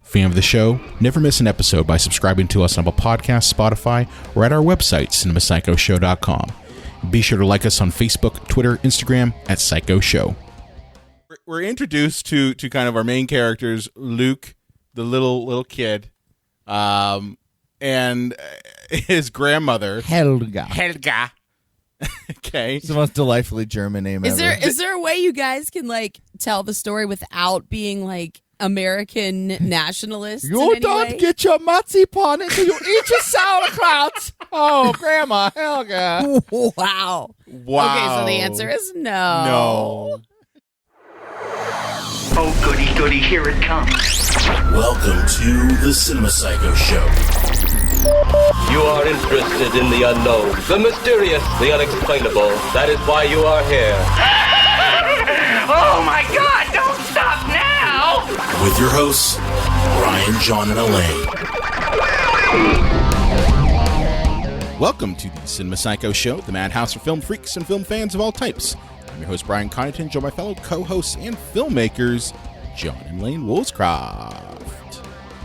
Fan of the show? Never miss an episode by subscribing to us on Apple Podcasts, Spotify, or at our website, cinemapsychoshow.com. Be sure to like us on Facebook, Twitter, Instagram at Psycho Show. We're introduced to kind of our main characters, Luke, the little kid, and his grandmother, Helga. Okay, It's the most delightfully German name ever. Is there a way you guys can tell the story without being American nationalists? You don't get your marzipan until you eat your sauerkraut. Oh, Grandma Helga. Wow. Okay, so the answer is no. No. Oh, goody, goody, here it comes. Welcome to the Cinema Psycho Show. You are interested in the unknown, the mysterious, the unexplainable. That is why you are here. Oh, my God, don't stop now! With your hosts, Brian, John, and Elaine. Welcome to the Cinema Psycho Show, the madhouse for film freaks and film fans of all types. I'm your host, Brian Connaughton, joined by fellow co-hosts and filmmakers, John and Lane Woolscroft.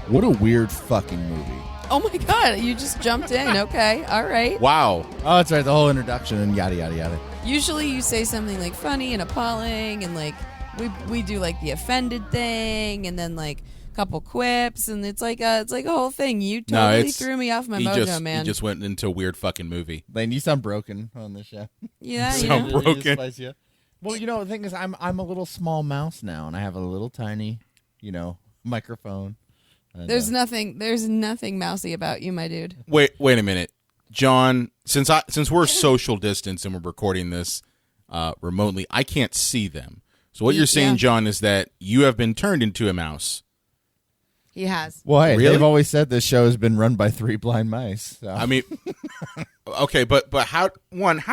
What a weird fucking movie. Oh my God, you just jumped in. Okay, all right. Wow. Oh, that's right. The whole introduction and yada, yada, yada. Usually you say something funny and appalling and we do the offended thing and then a couple quips and it's like a whole thing. You totally threw me off my mojo, man. He just went into a weird fucking movie. Lane, you sound broken on this show. Yeah, sound yeah. broken. Well, the thing is, I'm a little small mouse now, and I have a little tiny, microphone. And, There's nothing mousy about you, my dude. Wait a minute, John. Since we're social distance and we're recording this remotely, I can't see them. So what you're saying, John, is that you have been turned into a mouse. He has. Well, hey, Really? they've always said this show has been run by three blind mice. So. I mean, okay, but how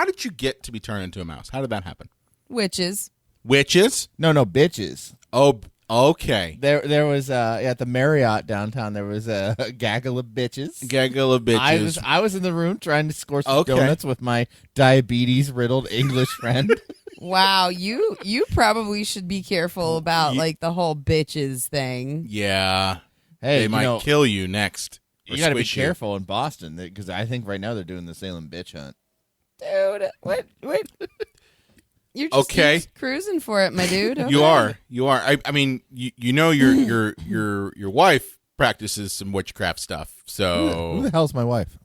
did you get to be turned into a mouse? How did that happen? Witches. Witches? No, bitches. Oh, okay. There was at the Marriott downtown. There was a gaggle of bitches. Gaggle of bitches. I was in the room trying to score some Okay. donuts with my diabetes riddled English friend. Wow, you probably should be careful about the whole bitches thing. Yeah. Hey, They might kill you next. You or got to be squish you. careful in Boston because I think right now they're doing the Salem bitch hunt. Dude, what? You're just Okay. cruising for it, my dude. Okay. You are. I mean, your wife practices some witchcraft stuff, Who so the hell's my wife?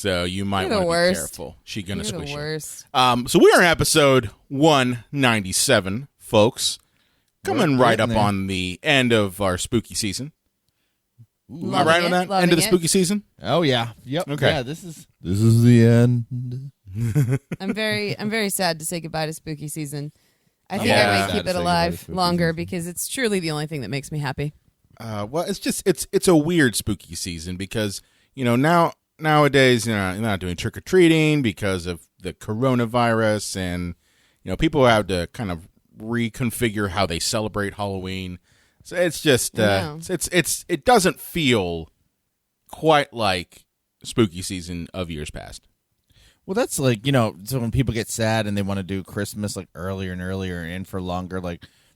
you might You're the want to be worst. careful. She's gonna You're squish the you. worst. So we are in episode 197, folks. Coming We're right getting up there. on the end of our spooky season. Am I Loving right on it, that? loving End of the it. spooky season? Oh yeah, yep. Okay. Yeah, this is the end. I'm very sad to say goodbye to spooky season. I think Yeah. I Sad might keep to it say alive goodbye to spooky longer season. because it's truly the only thing that makes me happy. Well, it's a weird spooky season because nowadays you're not doing trick or treating because of the coronavirus, and people have to kind of reconfigure how they celebrate Halloween. So it's just it doesn't feel quite like spooky season of years past. Well, that's so when people get sad and they want to do Christmas earlier and earlier and for longer.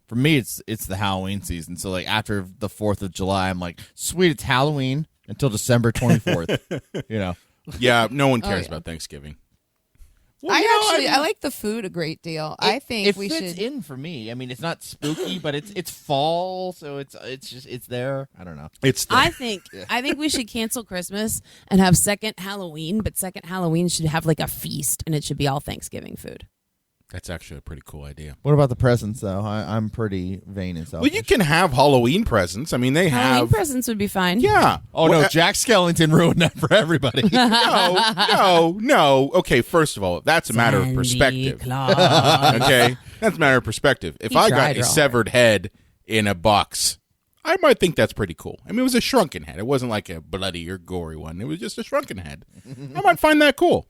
For me, it's the Halloween season. So after the 4th of July, I'm like, sweet, it's Halloween until December 24th. Yeah, no one cares yeah. about Thanksgiving. I like the food a great deal. I think it we fits should. in for me. I mean, it's not spooky, but it's fall, so it's there. I don't know. It's I think we should cancel Christmas and have second Halloween, but second Halloween should have a feast and it should be all Thanksgiving food. That's actually a pretty cool idea. What about the presents, though? I'm pretty vain and selfish. Well, you can have Halloween presents. I mean, they Halloween have. presents would be fine. Yeah. Oh, Well, no, Jack Skellington ruined that for everybody. No. Okay, first of all, that's a matter of Sandy perspective. Claus. Okay, that's a matter of perspective. If He I got tried a real severed head in a box, I might think that's pretty cool. I mean, it was a shrunken head. It wasn't like a bloody or gory one. It was just a shrunken head. I might find that cool.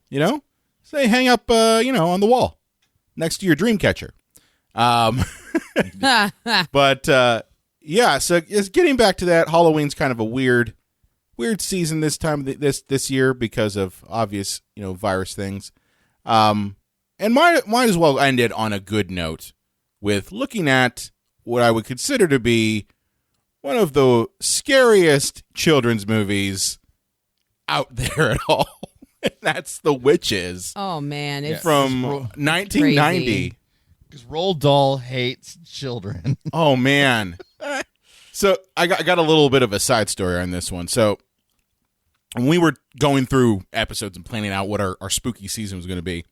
Say hang up, on the wall next to your dream catcher. But yeah, so just getting back to that, Halloween's kind of a weird season this time this year because of obvious virus things. And might as well end it on a good note with looking at what I would consider to be one of the scariest children's movies out there at all. That's The Witches. Oh man, it's from 1990. Because Roald Dahl hates children. Oh man. So I got a little bit of a side story on this one. So when we were going through episodes and planning out what our spooky season was going to be,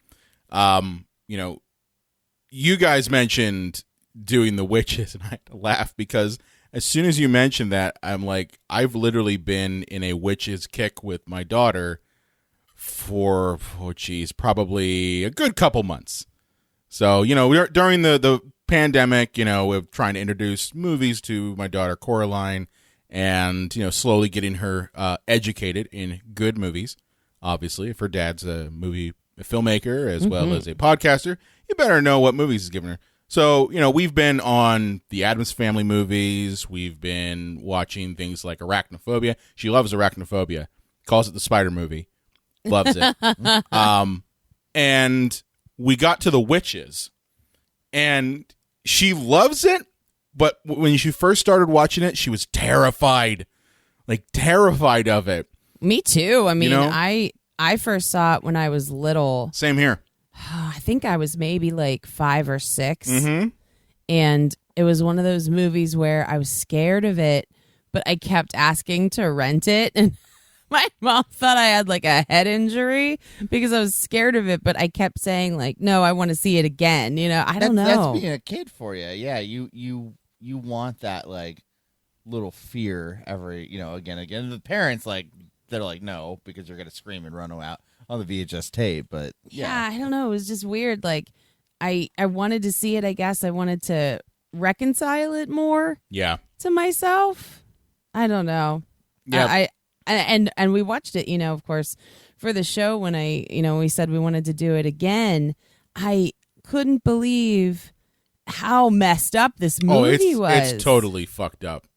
you guys mentioned doing The Witches, and I had to laugh because as soon as you mentioned that, I'm like, I've literally been in a witches kick with my daughter for, probably a good couple months. So, during the pandemic, we're trying to introduce movies to my daughter Coraline and, slowly getting her educated in good movies. Obviously, if her dad's a filmmaker as well as a podcaster, you better know what movies he's giving her. So, we've been on the Addams Family movies. We've been watching things like Arachnophobia. She loves Arachnophobia. Calls it the spider movie. Loves it. And we got to The Witches. And she loves it. But when she first started watching it, she was terrified. Like, terrified of it. Me too. I mean, I first saw it when I was little. Same here. I think I was maybe like 5 or 6. Mm-hmm. And it was one of those movies where I was scared of it, but I kept asking to rent it. And my mom thought I had like a head injury because I was scared of it, but I kept saying like, no, I want to see it again. I don't know. That's being a kid for you. Yeah, you want that like little fear every, again. The parents they're like, no, because you're going to scream and run out on the VHS tape. But yeah, I don't know. It was just weird. Like I wanted to see it. I guess I wanted to reconcile it more. Yeah. To myself. I don't know. Yeah. And we watched it, of course, for the show when we said we wanted to do it again. I couldn't believe how messed up this movie was. It's totally fucked up.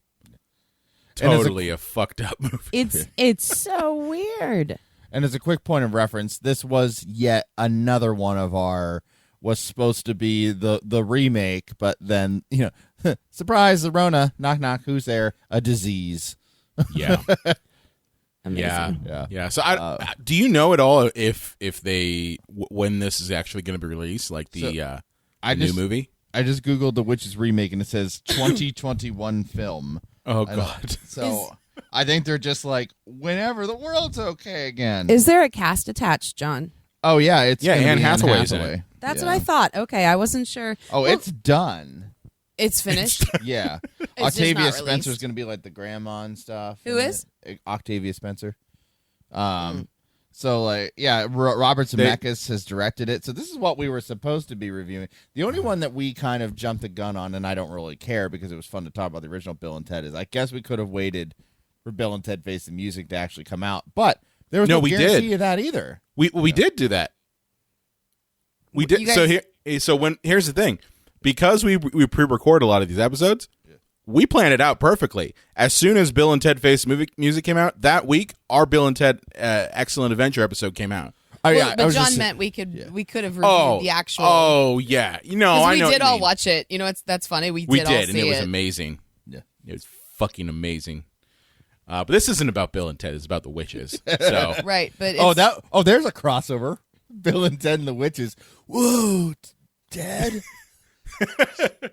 Totally a fucked up movie. It's so weird. And as a quick point of reference, this was yet another one of was supposed to be the remake, but then, surprise, the Rona, knock, knock, who's there? A disease. Yeah. Amazing. Yeah. So, do you know at all if they when this is actually going to be released, like the new movie? I just googled The Witches remake, and it says 2021 film. Oh God! So I think they're just like whenever the world's okay again. Is there a cast attached, John? Oh yeah, Anne Hathaway's in it. That's what I thought. Okay, I wasn't sure. Oh, it's done. It's finished. Yeah. It's Octavia just not Spencer's going to be like the grandma and stuff. Who is? Octavia Spencer. So, like, yeah, Robert Zemeckis has directed it. So this is what we were supposed to be reviewing. The only one that we kind of jumped the gun on, and I don't really care because it was fun to talk about the original Bill and Ted, is I guess we could have waited for Bill and Ted Face the Music to actually come out. But there was no guarantee of that either. We did do that. We did. Here's the thing. Because we pre-record a lot of these episodes, we planned it out perfectly. As soon as Bill and Ted Face Music came out, that week, our Bill and Ted Excellent Adventure episode came out. But John meant we could have reviewed the actual. Oh yeah, I know. We did all watch it. That's funny. We did all see and it was amazing. Yeah, it was fucking amazing. But this isn't about Bill and Ted. It's about the witches. So right, but there's a crossover. Bill and Ted and the Witches. Whoa, Ted.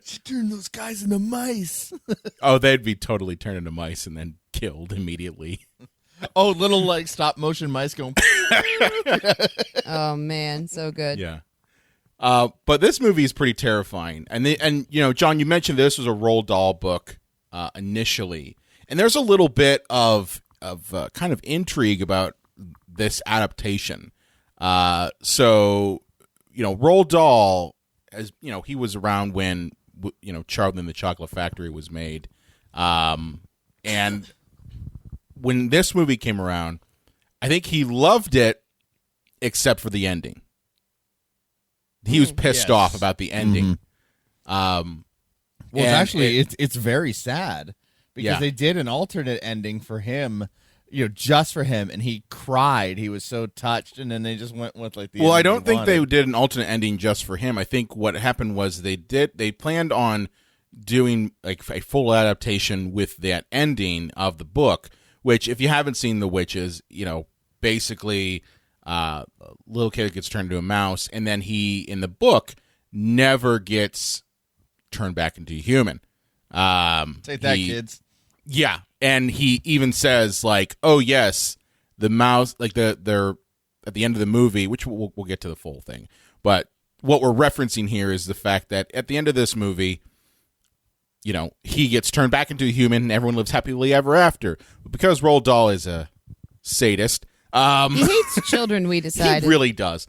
She turned those guys into mice. Oh, they'd be totally turned into mice and then killed immediately. Oh, little like stop motion mice going. Oh man, so good. Yeah. But this movie is pretty terrifying. And John, you mentioned this was a Roald Dahl book initially, and there's a little bit of kind of intrigue about this adaptation. So Roald Dahl, as he was around when Charlie and the Chocolate Factory was made, and when this movie came around, I think he loved it except for the ending. He was pissed off about the ending. It's very sad because they did an alternate ending for him. Just for him, and he cried. He was so touched, and then they just went with like the. Well, I don't think they did an alternate ending just for him. I think what happened was they planned on doing like a full adaptation with that ending of the book, which if you haven't seen The Witches, basically little kid gets turned into a mouse, and then he, in the book, never gets turned back into a human. Take that, kids. Yeah, and he even says, like, oh, yes, the mouse, like, they're at the end of the movie, which we'll get to the full thing, but what we're referencing here is the fact that at the end of this movie, he gets turned back into a human and everyone lives happily ever after. But because Roald Dahl is a sadist. He hates children, we decided. He really does.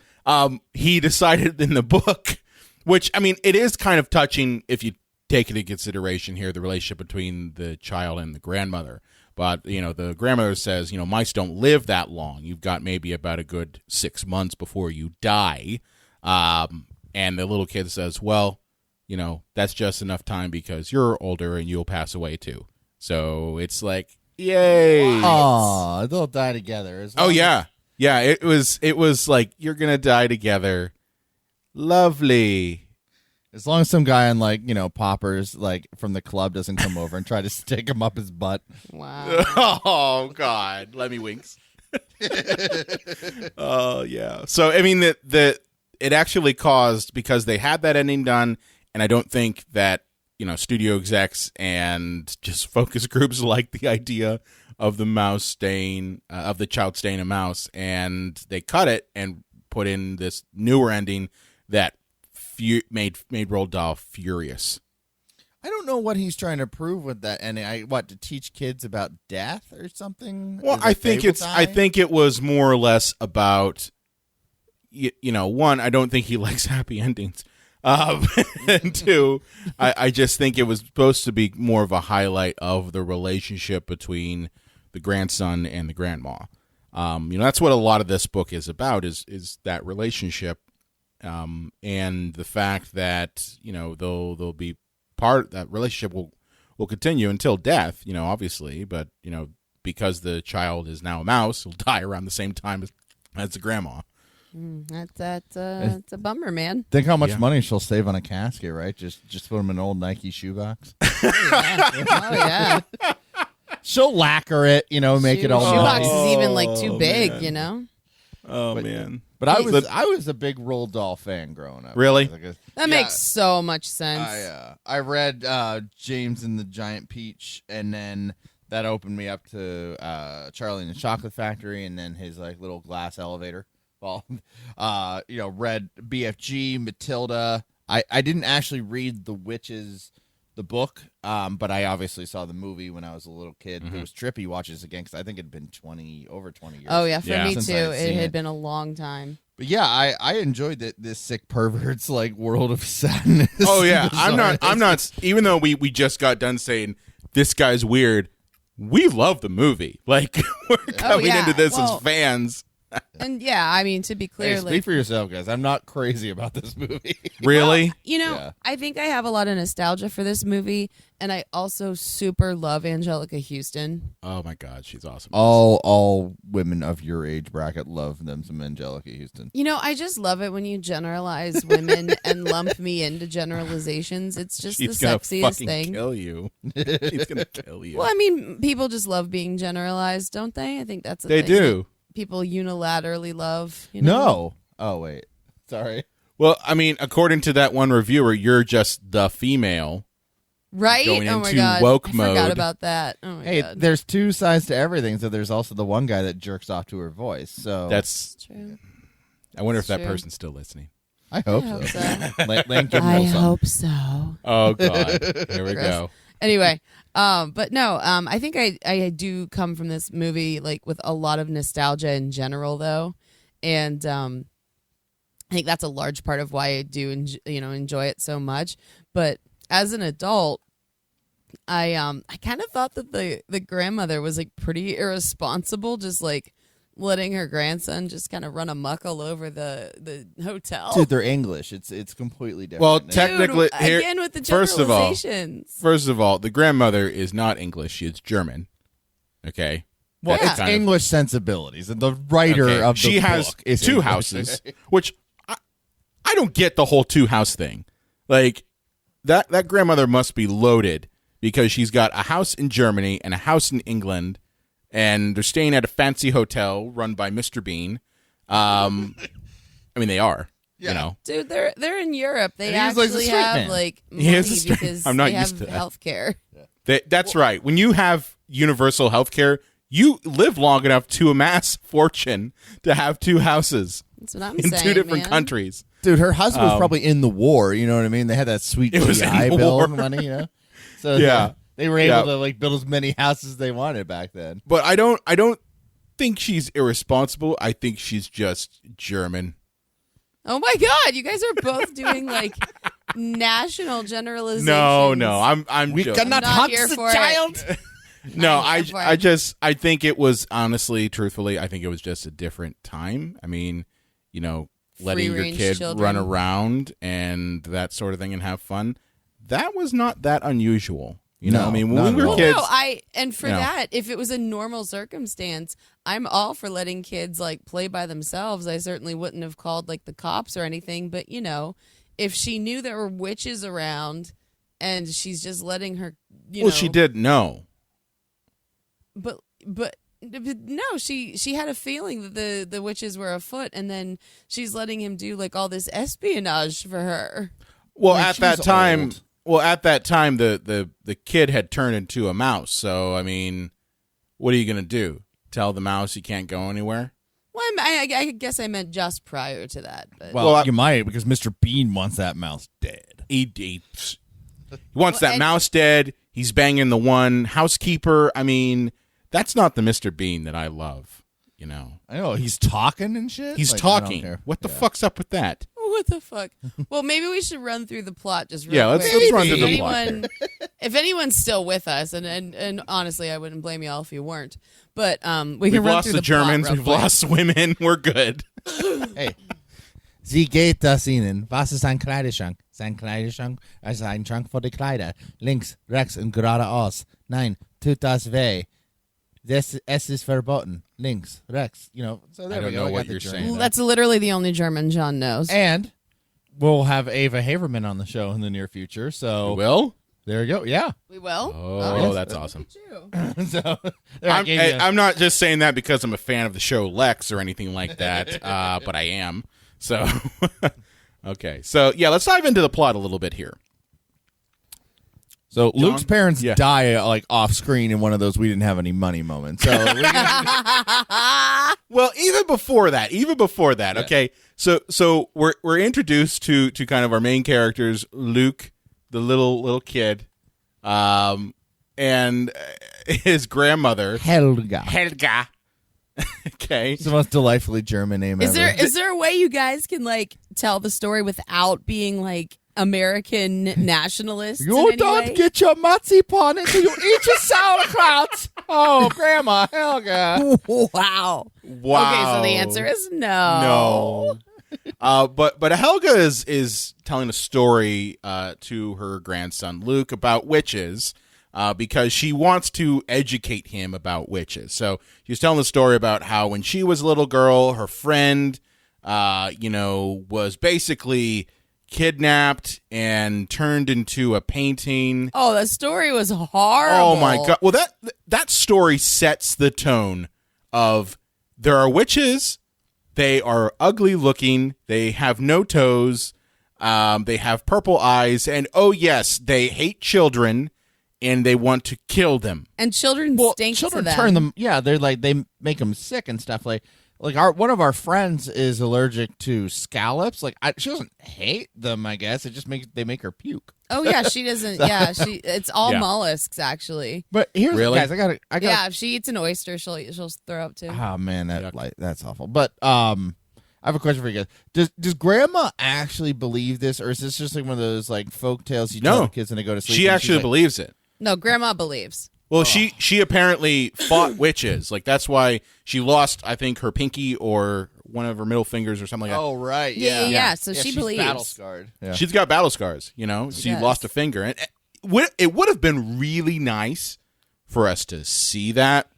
He decided in the book, which, I mean, it is kind of touching if you take into consideration here the relationship between the child and the grandmother. But, the grandmother says, mice don't live that long. You've got maybe about a good 6 months before you die. And the little kid says, well, that's just enough time because you're older and you'll pass away too. So it's like, yay. Oh, they'll die together. Oh, yeah. Yeah, it was like, you're going to die together. Lovely. As long as some guy on, like, poppers, like, from the club doesn't come over and try to stick him up his butt. Wow. Oh, God. Let me winks. Oh, yeah. So, I mean, it actually caused, because they had that ending done, and I don't think that, studio execs and just focus groups like the idea of the mouse staying, of the child staying a mouse, and they cut it and put in this newer ending that made Roald Dahl furious. I don't know what he's trying to prove with that ending. To teach kids about death or something? Well, I think it was more or less about, one, I don't think he likes happy endings. And two, I just think it was supposed to be more of a highlight of the relationship between the grandson and the grandma. That's what a lot of this book is about, is that relationship. And the fact that, they'll be that relationship will continue until death, obviously, but, because the child is now a mouse, he'll die around the same time as the grandma. That's a bummer, man. Think how much money she'll save on a casket, right? Just put him in an old Nike shoebox. Oh, yeah. She'll lacquer it, make it all shoebox nice. is even, like, too big, man. Oh, man. But I was a big Roald Dahl fan growing up. Really? That makes so much sense. I read James and the Giant Peach, and then that opened me up to Charlie and the Chocolate Factory, and then his like little glass elevator. Well, read BFG, Matilda. I didn't actually read The Witches, the book, but I obviously saw the movie when I was a little kid. Mm-hmm. It was trippy watching this again because I think it had been over 20 years. Oh, yeah, for me too. It had been a long time. But yeah, I enjoyed this sick pervert's like world of sadness. Oh yeah, I'm not. Even though we just got done saying this guy's weird, we love the movie. Like we're coming into this as fans. And yeah, I mean, to be clear, speak for yourself, guys. I'm not crazy about this movie. Really? Well, I think I have a lot of nostalgia for this movie, and I also super love Angelica Houston. Oh my God, she's awesome. All women of your age bracket love them some Angelica Houston. I just love it when you generalize women and lump me into generalizations. It's just she's the sexiest thing. thing. Kill you. She's gonna kill you. Well, I mean, people just love being generalized, don't they? I think that's they do. People unilaterally love. No. Oh, wait. Sorry. Well, I mean, according to that one reviewer, you're just the female. Right? Going oh, my into God. woke I mode. forgot about that. Oh, my God. There's two sides to everything. So there's also the one guy that jerks off to her voice. So that's true. I wonder if That's that true. person's still listening. I hope so. I hope so. Oh, God. Here we go. Anyway, but no, I think I do come from this movie like with a lot of nostalgia in general, though, and I think that's a large part of why I do enjoy it so much. But as an adult, I kind of thought that the grandmother was like pretty irresponsible, just like letting her grandson just kind of run amok all over the hotel. Dude, they're English. It's completely different. Well, technically, here, again with the first generalizations. of all, the grandmother is not English; she is German. Okay. Well, it's English sensibilities, and the writer of the book is two English. houses, which I don't get the whole two house thing. Like, that grandmother must be loaded because she's got a house in Germany and a house in England, and they're staying at a fancy hotel run by Mr. Bean. I mean, they are. Yeah. You know, Dude, they're in Europe. They And he's like the actually straight have man. like He money is a straight- because I'm not they used have to that. health care. that's right. When you have universal health care, you live long enough to amass fortune to have two houses That's what I'm in saying, two different man. countries. Dude, her husband was probably in the war. You know what I mean? They had that sweet It was in GI the Bill war. money. You know, so Yeah. they were able Yeah. to like build as many houses as they wanted back then. But I don't think she's irresponsible. I think she's just German. Oh my God, you guys are both doing like national generalizations. No, I'm We joking. cannot Not hunt here the for it. child. No, I'm here for I it. I think it was honestly, truthfully, I think it was just a different time. I mean, you know, letting your Free-range kid children. run around and that sort of thing and have fun. That was not that unusual. You know, No, I mean, not when we at were all. kids, And for you know. that, if it was a normal circumstance, I'm all for letting kids like play by themselves. I certainly wouldn't have called like the cops or anything, but you know, if she knew there were witches around and she's just letting her, you know, she did know. but no, she had a feeling that the witches were afoot, and then she's letting him do like all this espionage for her. Well, Like, at that she's time, old. the kid had turned into a mouse. So, I mean, what are you going to do? Tell the mouse he can't go anywhere? Well, I guess I meant just prior to that. But Well, you might because Mr. Bean wants that mouse dead. He wants Well, that and- mouse dead. He's banging the one housekeeper. I mean, that's not the Mr. Bean that I love, you know. I know he's talking and shit. He's Like, I don't talking. care. What the Yeah. fuck's up with that? what the fuck? Well, maybe we should run through the plot just real Yeah, let's quick. run through If the plot. If anyone's still with us, and honestly, I wouldn't blame y'all if you weren't. But we can We've run lost through the the plot Germans. real We've quick. lost women. We're good. Hey. Sie geht das Ihnen. Was ist ein Kleiderschrank? Sein Kleiderschrank ist ein Schrank für die Kleider. Links, rechts und geradeaus. Nein, tut das weh. Es ist verboten. Links, rechts. You know, so there I we don't go. know We what got the you're German saying. there. That's literally the only German John knows. And we'll have Ava Haverman on the show in the near future. So Will? there you go. Yeah. We will. Oh, that's awesome. So there I gave you- I'm not just saying that because I'm a fan of the show Lex or anything like that, but I am. So, okay. So, yeah, let's dive into the plot a little bit here. So Luke's parents Yeah. die like off screen in one of those we didn't have any money moments. So we're gonna, Well, even before that, okay. So we're introduced to kind of our main characters, Luke, the little kid, and his grandmother, Helga. okay. It's the most delightfully German name Is ever. there a way you guys can like tell the story without being like American nationalists? in You any don't way? get your marzipan until you eat your sauerkraut. Oh, Grandma Helga. Wow. Wow. Okay, so the answer is no. No. But Helga is telling a story to her grandson Luke about witches because she wants to educate him about witches. So she's telling the story about how when she was a little girl, her friend, was basically kidnapped and turned into a painting. Oh, the story was horrible. Oh my god! Well, that story sets the tone of there are witches. They are ugly looking. They have no toes. They have purple eyes, and oh yes, they hate children, and they want to kill them. And children stink Children to them. turn them. Yeah, they're like they make them sick and stuff. Like one of our friends is allergic to scallops. Like she doesn't hate them. I guess it just they make her puke. Oh yeah, she doesn't. Yeah, it's all Yeah. mollusks actually. But here's Really? guys, I got. Yeah, if she eats an oyster, she'll throw up too. Oh man, that's awful. But I have a question for you guys. Does Grandma actually believe this, or is this just like one of those like folk tales you tell the kids when they go to sleep? She and she's actually like, believes it. No, Grandma believes. Well, she apparently fought witches. Like that's why she lost, I think, her pinky or one of her middle fingers or something like that. Oh right, Yeah, so she she's believes. battle scarred. Yeah. She's got battle scars. You know, she does. lost a finger, and it would have been really nice for us to see that.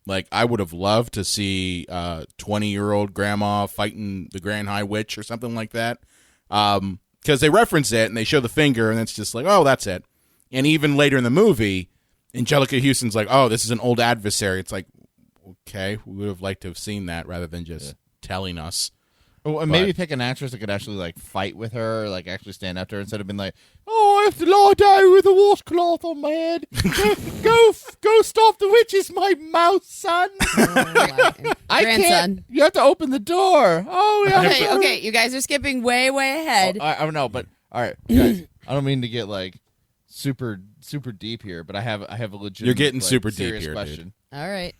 Like, I would have loved to see 20-year-old grandma fighting the Grand High Witch or something like that. because they reference it and they show the finger, and it's just like, oh, that's it. And even later in the movie, Angelica Houston's like, oh, this is an old adversary. It's like, okay, we would have liked to have seen that rather than just telling us. Well, and maybe pick an actress that could actually like fight with her, or, like actually stand up to her instead of being like, "Oh, I have to lie down with a washcloth on my head. Go stop the witches, my mouse, son." I can't. You have to open the door. Oh, yeah. Okay. You guys are skipping way ahead. I don't know, but all right, guys. I don't mean to get like super deep here, but I have a legit. You're getting super deep here, question. Dude. All right.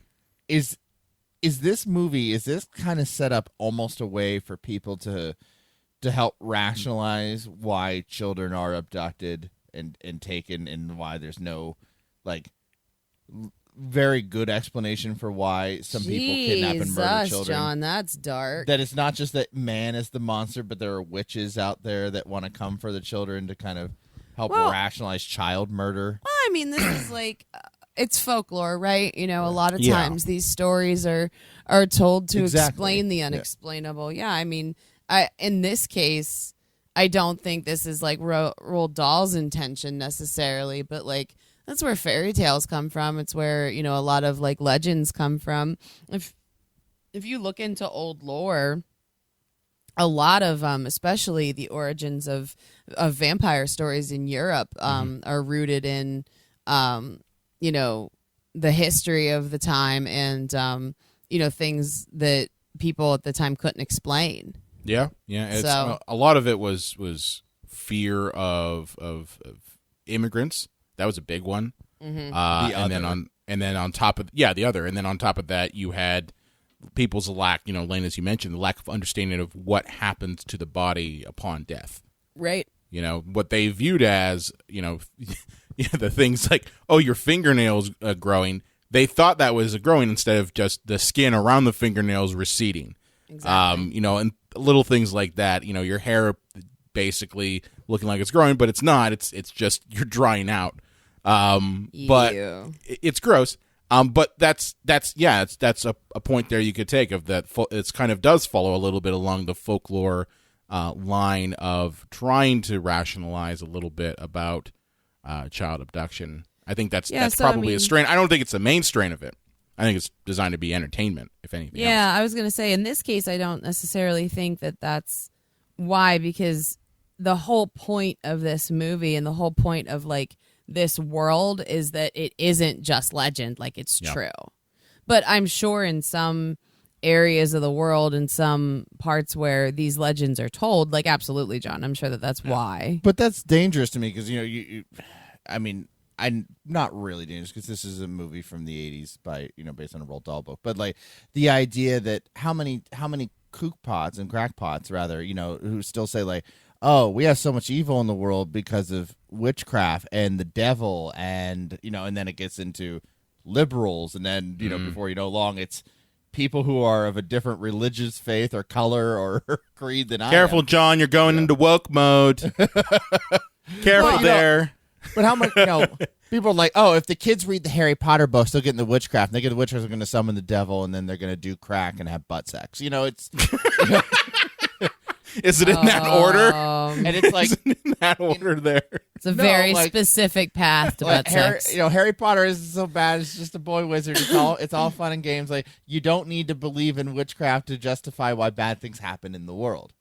Is this movie, is this kind of set up almost a way for people to help rationalize why children are abducted and taken, and why there's no like very good explanation for why some people kidnap and murder children? John, that's dark. That it's not just that man is the monster, but there are witches out there that want to come for the children to kind of help rationalize child murder. Well, I mean, this is like it's folklore, right? You know, a lot of times these stories are told to explain the unexplainable. Yeah, I mean, in this case, I don't think this is like Roald Dahl's intention necessarily, but like that's where fairy tales come from. It's where, you know, a lot of like legends come from. If you look into old lore, a lot of especially the origins of vampire stories in Europe are rooted in you know, the history of the time and, you know, things that people at the time couldn't explain. Yeah. It's, a lot of it was fear of immigrants. That was a big one. Mm-hmm. And then on top of that, you had people's lack, you know, Lane, as you mentioned, the lack of understanding of what happens to the body upon death. Right. You know, what they viewed as, you know, the things like, oh, your fingernails growing. They thought that was growing instead of just the skin around the fingernails receding. Exactly. You know, and little things like that. You know, your hair basically looking like it's growing, but it's not. It's just you're drying out. But it's gross. But that's a point there you could take of that. It's kind of does follow a little bit along the folklore line of trying to rationalize a little bit about child abduction. I think that's probably a strain. I don't think it's the main strain of it. I think it's designed to be entertainment, if anything. Yeah, else. I was going to say, in this case, I don't necessarily think that that's why, because the whole point of this movie and the whole point of like this world is that it isn't just legend, like it's true. But I'm sure in some areas of the world, in some parts where these legends are told, like absolutely, John, I'm sure that's why. But that's dangerous to me because, you know, I mean, I'm not really dangerous because this is a movie from the 80s by, you know, based on a Roald Dahl book. But like the idea that how many kook pots and crackpots rather, you know, who still say like, oh, we have so much evil in the world because of witchcraft and the devil, and, you know, and then it gets into liberals, and then, you know, before you know long, it's people who are of a different religious faith or color or creed than I am. Careful, John, you're going into woke mode. Careful there. But how much, you know, people are like, oh, if the kids read the Harry Potter books, they'll get into witchcraft, and they get the witches are going to summon the devil, and then they're going to do crack and have butt sex. You know, it's... Is it in that order? And it's like... Is it in that order there? It's a very specific path to butt sex. You know, Harry Potter isn't so bad. It's just a boy wizard. It's all fun and games. Like, you don't need to believe in witchcraft to justify why bad things happen in the world.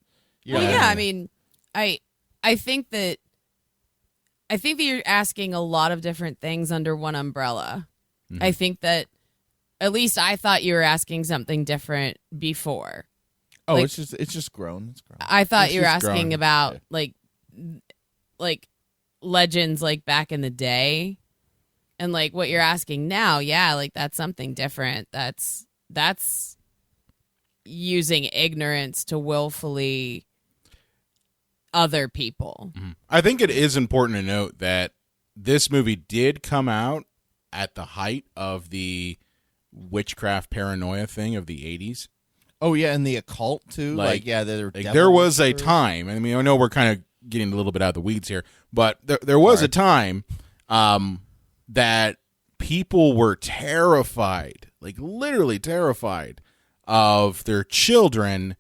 Well, yeah, I mean, I think that you're asking a lot of different things under one umbrella. Mm-hmm. I think that at least I thought you were asking something different before. Oh, like, it's just grown. It's grown. I thought you were asking about like legends like back in the day, and like what you're asking now. Yeah, like that's something different. That's using ignorance to willfully other people. Mm-hmm. I think it is important to note that this movie did come out at the height of the witchcraft paranoia thing of the 80s. Oh, yeah, and the occult, too? There was a time, I mean, I know we're kind of getting a little bit out of the weeds here, but there was a time that people were terrified, like literally terrified, of their children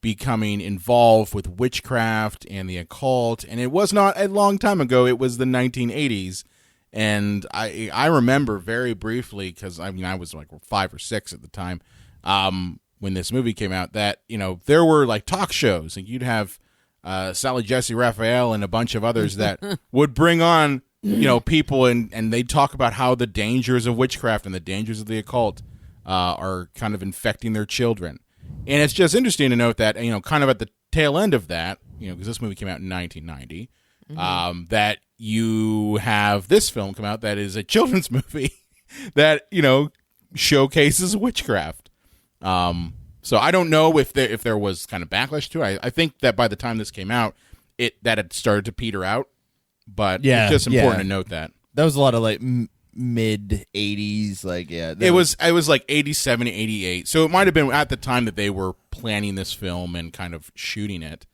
becoming involved with witchcraft and the occult. And it was not a long time ago. It was the 1980s. And I remember very briefly, because I was like 5 or 6 at the time, when this movie came out, that, there were like talk shows, and you'd have Sally Jesse Raphael and a bunch of others that would bring on, people, and they'd talk about how the dangers of witchcraft and the dangers of the occult are kind of infecting their children. And it's just interesting to note that, kind of at the tail end of that, because this movie came out in 1990, that you have this film come out that is a children's movie that, showcases witchcraft. So I don't know if there was kind of backlash to it. I think that by the time this came out, that had started to peter out. But it's just important to note that. That was a lot of like mid 80s, like it was like 87, 88. So it might have been at the time that they were planning this film and kind of shooting it.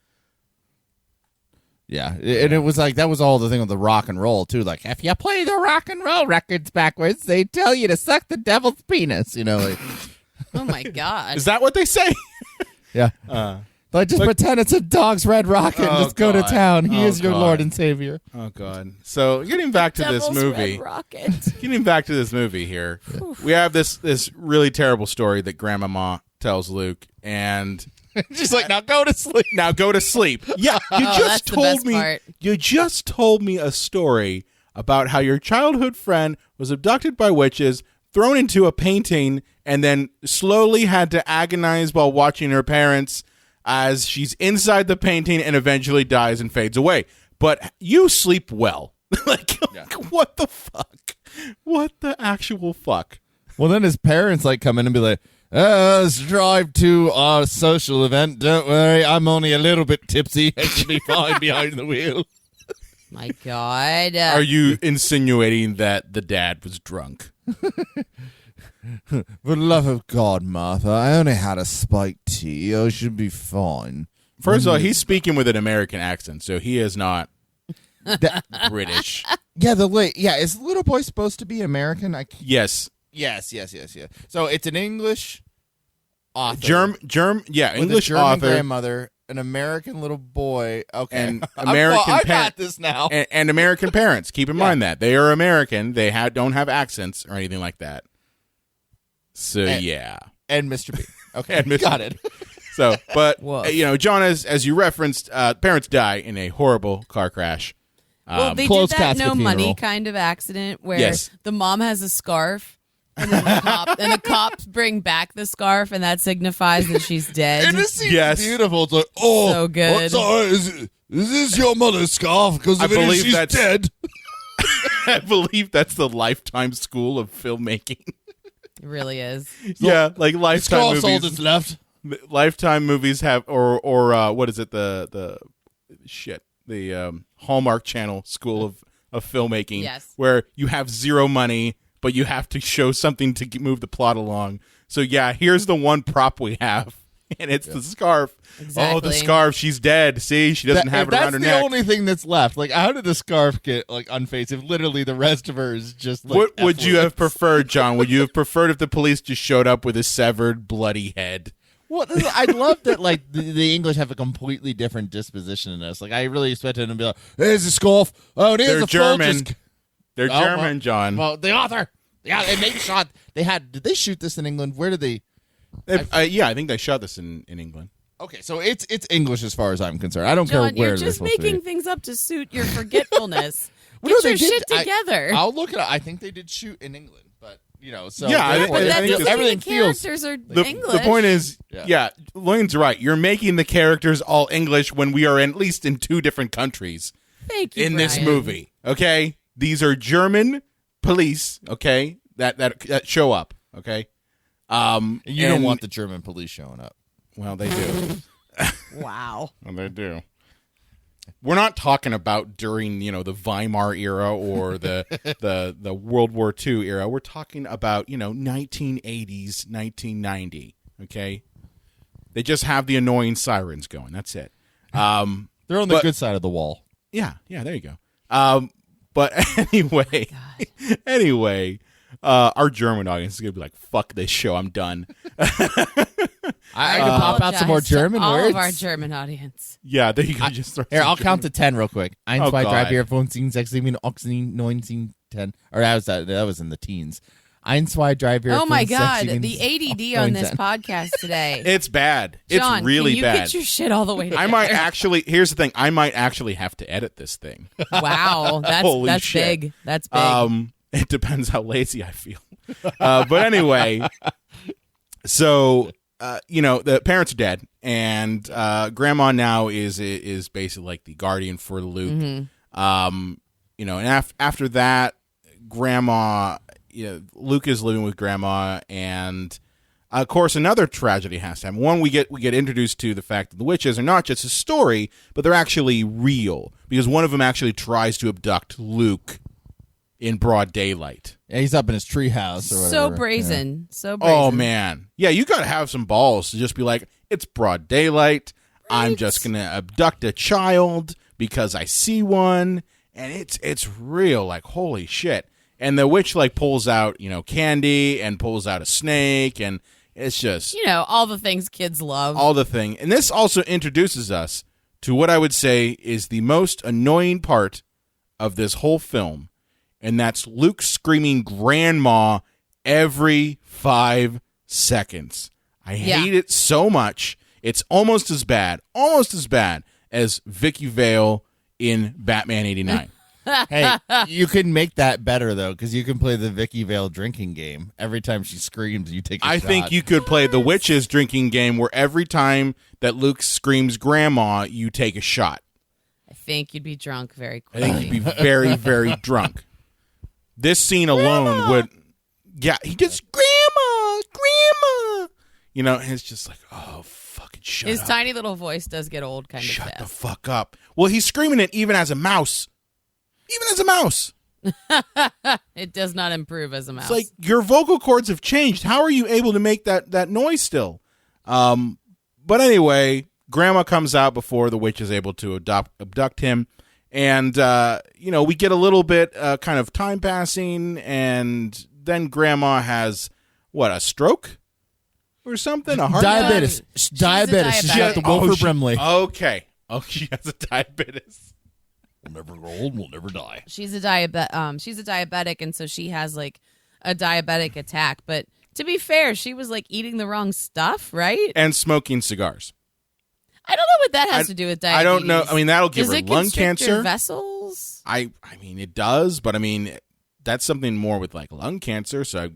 Yeah, and it was like that was all the thing with the rock and roll too. Like if you play the rock and roll records backwards, they tell you to suck the devil's penis. Like, oh my god, is that what they say? Yeah. Like just pretend it's a dog's red rocket and just go to town. He is your Lord and Savior. Oh God! So getting back to this movie, getting back to this movie here, we have this really terrible story that Grandmama tells Luke, and. She's like, now go to sleep. Now go to sleep. Yeah, you just told me a story about how your childhood friend was abducted by witches, thrown into a painting, and then slowly had to agonize while watching her parents as she's inside the painting and eventually dies and fades away. But you sleep well. Like, what the fuck? What the actual fuck? Well, then his parents come in and be like, let's drive to our social event. Don't worry, I'm only a little bit tipsy. I should be fine behind the wheel. My God. Are you insinuating that the dad was drunk? For the love of God, Martha, I only had a spiked tea. I should be fine. First of all, he's speaking with an American accent, so he is not British. Yeah, is the little boy supposed to be American? Yes. Yes. So it's an English author. English German author. Grandmother, an American little boy. Okay. And American I got this now. And American parents. Keep in mind that. They are American. They don't have accents or anything like that. So, And Mr. B. Okay, and Mr. got it. So, but, John, as you referenced, parents die in a horrible car crash. Well, they did that no money kind of accident where the mom has a scarf. And then the cops bring back the scarf, and that signifies that she's dead. And this seems beautiful. It's like, so good. Sorry, is this your mother's scarf? Because she's dead. I believe that's the Lifetime School of Filmmaking. It really is. Yeah, like Lifetime movies. All that's left. Lifetime movies have, or what is it? The Hallmark Channel School of Filmmaking. Yes. Where you have zero money, but you have to show something to move the plot along. So, here's the one prop we have, and it's the scarf. Exactly. Oh, the scarf. She's dead. See, she doesn't have it around her neck. That's the only thing that's left. Like, how did the scarf get, unfazed if literally the rest of her is just, what would you have preferred, John? Would you have preferred if the police just showed up with a severed, bloody head? Well, I love that, the English have a completely different disposition in this. Like, I really expected them to be like, there's a scarf. Oh, there's a German. They're German, John. Well, the author. Yeah, and they shot. Did they shoot this in England? Where did they? I think they shot this in England. Okay, so it's English as far as I'm concerned. I don't care where you're just making things up to suit your forgetfulness. Get your shit together. I'll look it up. I think they did shoot in England, but so I think everything feels. Characters are English. The point is, Lorraine's right. You're making the characters all English when we are at least in 2 different countries. Thank you, in this movie. Okay, these are German police. Okay, that show up. Okay, you don't want the German police showing up. Well, they do. Wow. Well, they do. We're not talking about during the Weimar era or the World War II era. We're talking about 1980s, 1990. Okay, they just have the annoying sirens going. That's it. They're on the good side of the wall. Yeah. There you go. But anyway, Our German audience is gonna be like, "Fuck this show, I'm done." I can pop out some more German all words. of our German audience. Yeah, there you go. Just throw Here, some I'll German. count to 10 real quick. 1, 2, 3, God. 4, 5, 6, 7, 8, 9, 10. Or that was in the teens. 1, 2, 3, 4, Oh my 5, 6, God, 7, the 8, ADD on 9, this 10. podcast today. It's bad. John, it's really can you bad. get your shit all the way together? I might actually. Here's the thing. I might actually have to edit this thing. Wow, Holy that's shit. big. That's big. It depends how lazy I feel. But anyway, so the parents are dead, and Grandma now is basically like the guardian for Luke. Mm-hmm. And after that, Grandma, Luke is living with Grandma, and of course another tragedy has to happen. One, we get introduced to the fact that the witches are not just a story, but they're actually real, because one of them actually tries to abduct Luke in broad daylight. Yeah, he's up in his treehouse or whatever. So brazen. So brazen. Oh man, yeah, you gotta have some balls to just be like, it's broad daylight. I'm just gonna abduct a child because I see one, and it's real. Like, holy shit! And the witch like pulls out candy and pulls out a snake, and it's just all the things kids love. all the thing. And this also introduces us to what I would say is the most annoying part of this whole film. And that's Luke screaming "Grandma" every 5 seconds. I hate it so much. It's almost as bad as Vicky Vale in Batman '89. Hey, you can make that better, though, because you can play the Vicky Vale drinking game. Every time she screams, you take a shot. I think you could play the witches drinking game where every time that Luke screams "Grandma," you take a shot. I think you'd be drunk very I quickly. think you'd be very, very drunk. This scene alone would... Yeah, he just... Grandma! And it's just like, oh, fucking shut His up. tiny little voice does get old kind of Shut fast. the fuck up. Well, he's screaming it even as a mouse. Even as a mouse. It does not improve as a mouse. It's like, your vocal cords have changed. How are you able to make that noise still? But anyway, Grandma comes out before the witch is able to abduct him. And, we get a little bit kind of time passing, and then Grandma has, a stroke? Or something? A heart Diabetes. Diabetes. She's got the Wilford Brimley. Okay. Oh, she has a diabetes. We'll never grow old. We'll never die. she's a diabetic, and so she has like a diabetic attack. But to be fair, she was like eating the wrong stuff, right? And smoking cigars. I don't know what that has to do with diabetes. I don't know. I mean, that'll give Does her it lung constrict cancer. your vessels? I mean, it does, but I mean, that's something more with like lung cancer. So,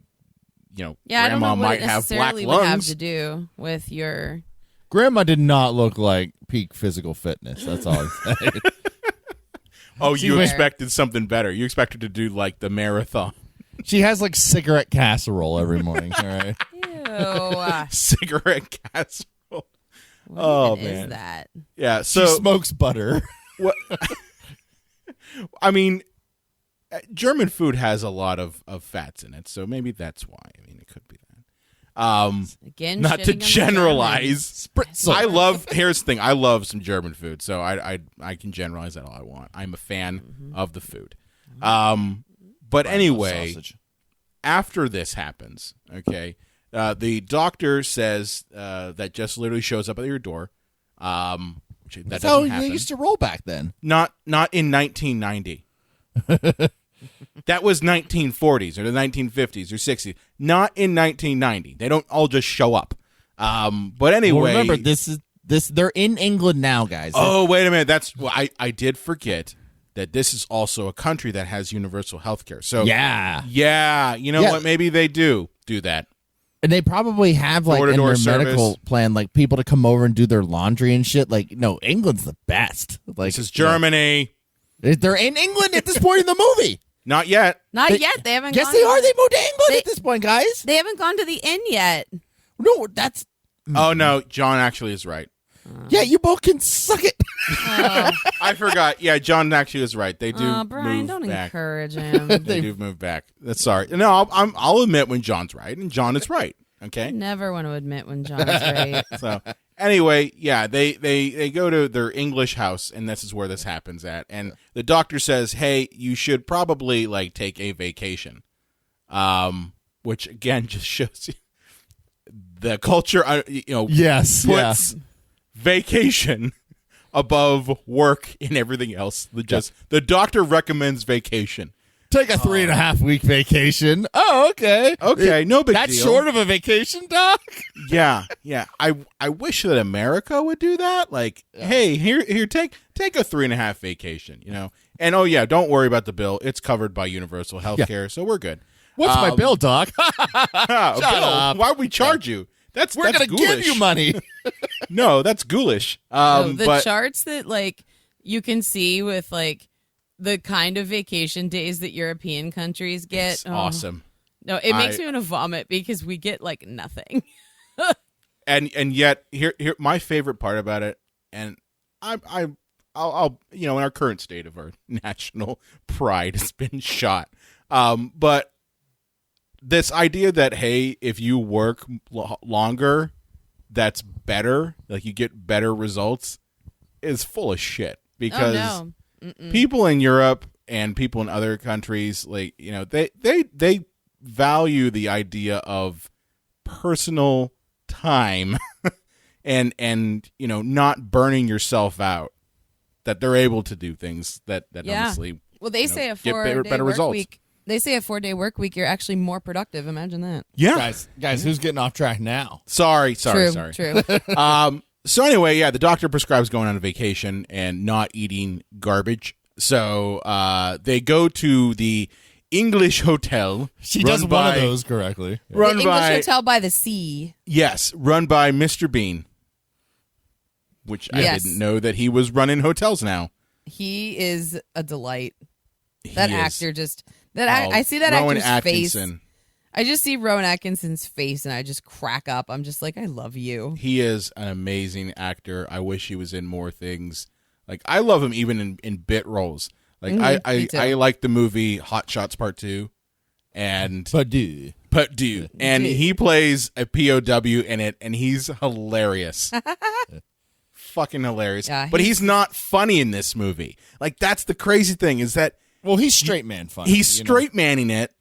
Yeah, I don't Grandma know what might it have black necessarily would have lungs. to do with your. Grandma did not look like peak physical fitness. That's all I'm saying. Oh, you Fair. expected something better. You expected to do like the marathon. She has like cigarette casserole every morning. All right. Ew. Cigarette casserole. What Oh, even man. is that? Yeah. She So, smokes butter. what? I mean, German food has a lot of fats in it, so maybe that's why. I mean, it could be that. Again, Not to shitting on the generalize. Spritzel. I love. Here's the thing. I love some German food, so I can generalize that all I want. I'm a fan of the food. But anyway, Sausage. after this happens, okay, the doctor says that just literally shows up at your door. That That's how doesn't you happen. used to roll back then. Not in 1990. That was 1940s or the 1950s or 60s. Not in 1990. They don't all just show up. But anyway, Well, remember, this. They're in England now, guys. Oh, wait a minute. That's I did forget that this is also a country that has universal health care. So Yeah. you know Yeah. what? Maybe they do that. And they probably have like in Door-to-door their service. medical plan, like people to come over and do their laundry and shit. Like, no, England's the best. Like, This is Germany. They're in England at this point in the movie. Not yet. Not yet. They haven't. Yes, gone they to are. the- They moved to England They- at this point, guys. They haven't gone to the inn yet. No, that's Oh no, John actually is right. yeah. You both can suck it. I forgot. Yeah, John actually is right. They do Oh, Brian, move don't back. encourage him. They do move back. That's sorry. No, I'll admit when John's right, and John is right. Okay. Never want to admit when John's right. So anyway, yeah, they go to their English house, and this is where this happens at. And the doctor says, "Hey, you should probably like take a vacation." which again just shows you the culture. Yes, puts vacation above work and everything else. The doctor recommends vacation. Take a 3.5 week vacation. Oh, okay. Okay, no big That's deal. short of a vacation, Doc? Yeah. I wish that America would do that. Like, hey, here, take a 3.5 vacation, And don't worry about the bill. It's covered by universal health care, so we're good. What's my bill, Doc? Shut up. Why would we charge you? We're going to give you money. No, that's ghoulish. The charts that you can see with the kind of vacation days that European countries get. It's awesome. No, it makes me want to vomit because we get nothing. and yet here my favorite part about it, and I'll in our current state of our national pride has been shot. But this idea that, hey, if you work longer, that's better, you get better results, is full of shit. Because people in Europe and people in other countries, they value the idea of personal time and not burning yourself out. That they're able to do things that honestly, well, they say a 4-day work week. They say a 4-day work week, you're actually more productive. Imagine that. Yeah, guys, who's getting off track now? Sorry. True. So anyway, the doctor prescribes going on a vacation and not eating garbage. So they go to the English hotel. She does one of those correctly. The English hotel by the sea. Yes, run by Mr. Bean. Which I didn't know that he was running hotels now. He is a delight. Actor just... I see that Rowan actor's Atkinson. face. I just see Rowan Atkinson's face, and I just crack up. I'm just like, I love you. He is an amazing actor. I wish he was in more things. I love him even in bit roles. I like the movie Hot Shots Part 2. And Purdue. And he plays a POW in it, and he's hilarious. Fucking hilarious. Yeah, but he's not funny in this movie. That's the crazy thing is that... Well, he's straight man funny. He's straight manning it.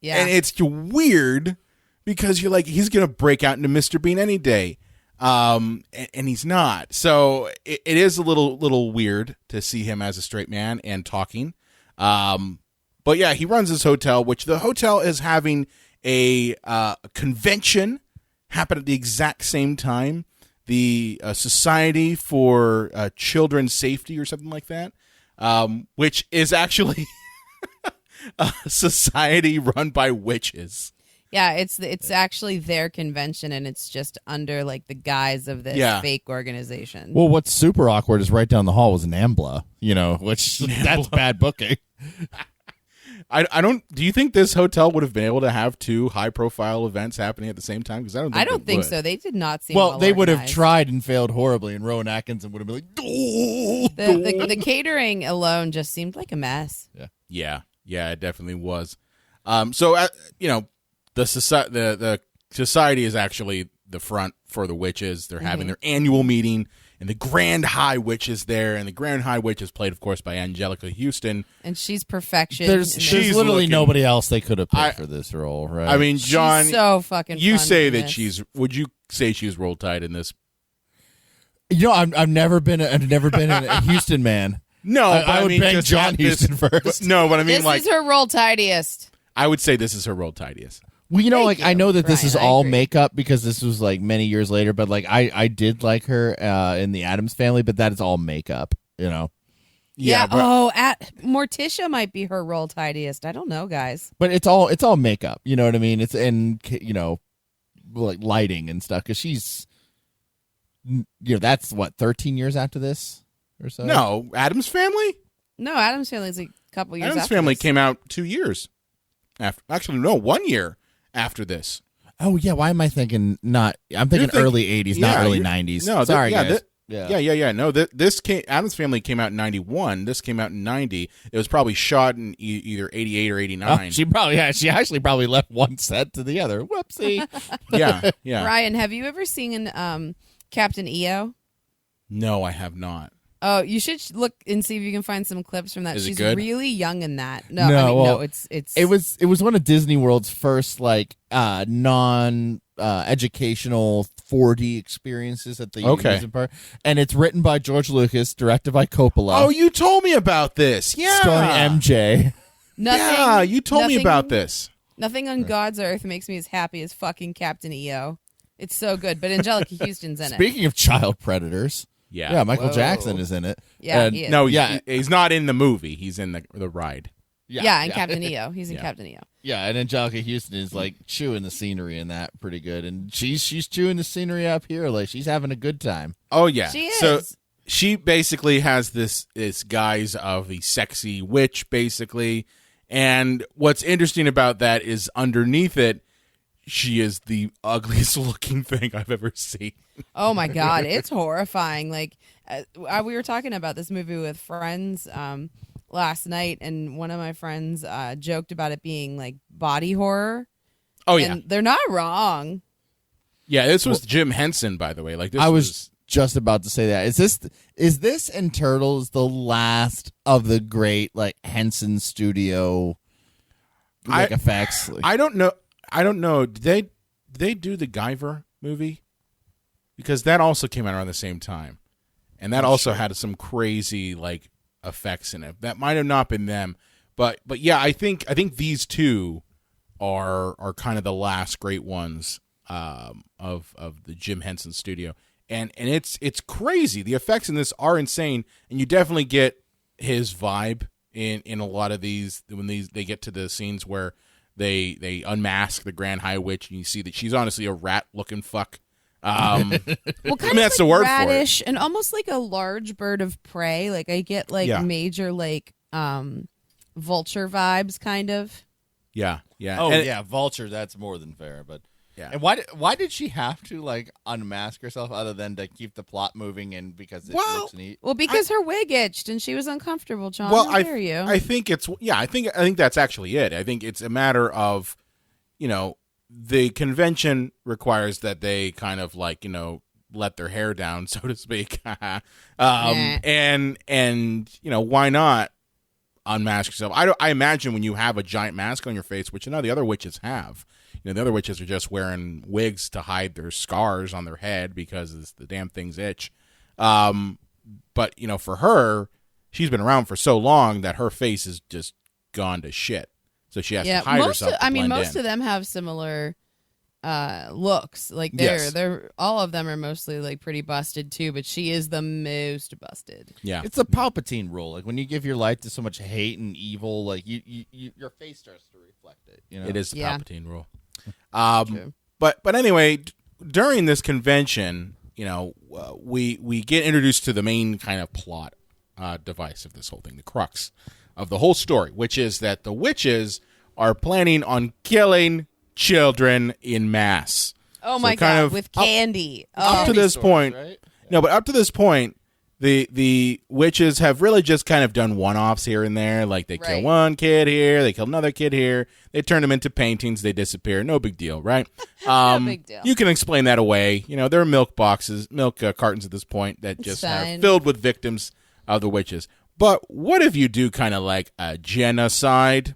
Yeah. And it's weird because you're like, he's going to break out into Mr. Bean any day. And he's not. So it is a little weird to see him as a straight man and talking. But yeah, he runs this hotel, which the hotel is having a convention happen at the exact same time. The Society for Children's Safety or something like that. Which is actually a society run by witches. Yeah, it's actually their convention, and it's just under the guise of this fake organization. Well, what's super awkward is right down the hall was an Ambla, which that's bad booking. I don't. Do you think this hotel would have been able to have 2 high-profile events happening at the same time? Because I don't think so. They did not seem well. They would have organized. Tried and failed horribly, and Rowan Atkinson would have been like, the catering alone just seemed like a mess. Yeah, it definitely was. So the society is actually the front for the witches. They're having their annual meeting. And the Grand High Witch is there, and the Grand High Witch is played, of course, by Angelica Houston. And she's perfection. There's literally nobody else they could have picked for this role, right? I mean, John, she's so fucking you fun say in that this. would you say she's Roll Tide in this? I've never been a Houston man. No, I would bang just John Houston first. No, but I mean, this is her Roll Tidiest. I would say this is her Roll Tidiest. Well, I know that this Brian, is I all agree. makeup because this was many years later, but I did like her in the Addams Family, but that is all makeup, Yeah. But, Morticia might be her Roll Tidiest. I don't know, guys. But it's all makeup. You know what I mean? It's lighting and stuff because she's that's what 13 years after this or so. no, Addams Family. No, Addams Family's a couple years. Addams after Family this. came out 2 years after. Actually, no, 1 year after this. Oh yeah, why am I thinking not? I'm thinking early 80s, not early 90s. No, sorry guys. Yeah. No, this Addams Family came out in 91. This came out in 90. It was probably shot in either 88 or 89. She actually probably left one set to the other. Whoopsie. Yeah. Ryan, have you ever seen Captain EO? No, I have not. Oh, you should look and see if you can find some clips from that. Is it She's good? really young in that. No, it's It was one of Disney World's first like non educational 4D experiences at the amusement park, and it's written by George Lucas, directed by Coppola. Oh, you told me about this. Yeah. Starring MJ. Yeah, you told me about this. Nothing on God's earth makes me as happy as fucking Captain EO. It's so good, but Angelica Houston's in it. Speaking of child predators, Yeah. Michael Jackson is in it. Yeah, And- he is. No, Yeah. he's not in the movie. He's in the ride. Yeah, and Captain EO. He's in Captain EO. Yeah, and Angelica Houston is like chewing the scenery in that pretty good, and she's chewing the scenery up here, like she's having a good time. Oh yeah, She So is. she basically has this guise of the sexy witch, basically. And what's interesting about that is underneath it, she is the ugliest looking thing I've ever seen. Oh my God, it's horrifying. Like we were talking about this movie with friends last night, and one of my friends joked about it being like body horror. Oh yeah, And they're not wrong. yeah. This was Jim Henson, by the way. Like this I was just about to say that. Is this and Turtles the last of the great like Henson Studio effects? I don't know. Did they do the Guyver movie? Because that also came out around the same time, and that also had some crazy like effects in it. That might have not been them, but yeah, I think these two are kind of the last great ones of the Jim Henson Studio, and it's crazy. The effects in this are insane, and you definitely get his vibe in a lot of these when they get to the scenes where they unmask the Grand High Witch, and you see that she's honestly a rat looking fuck. Well, kind of that's like the word for it. radish and almost like a large bird of prey. Like I get like Yeah. major like vulture vibes, kind of. Yeah. Oh And- yeah, Vulture. That's more than fair. But Yeah. and why did she have to like unmask herself other than to keep the plot moving and because it Well, looks neat? Well, because her wig itched and she was uncomfortable, John. Well, How dare you? I think it's I think that's actually it. I think it's a matter of, the convention requires that they kind of like, let their hair down, so to speak. And why not unmask yourself? I imagine when you have a giant mask on your face, which the other witches have. The other witches are just wearing wigs to hide their scars on their head because the damn things itch. But for her, she's been around for so long that her face is just gone to shit. So she has to hide herself. Most of them have similar looks. Like they're all of them are mostly like pretty busted too, but she is the most busted. Yeah. It's a Palpatine rule. Like when you give your life to so much hate and evil, like your face starts to reflect it. It is the Yeah. Palpatine rule. True. But anyway, during this convention, we get introduced to the main kind of plot device of this whole thing, the crux of the whole story, which is that the witches are planning on killing children in mass. Oh So my kind God, of with candy. Up to this stores, point, right? no, but up to this point, the witches have really just kind of done one-offs here and there. Like they kill Right. one kid here, they kill another kid here, they turn them into paintings, they disappear. No big deal, right? big deal. You can explain that away. There are milk cartons at this point that just have fine. filled with victims of the witches. But what if you do kind of like a genocide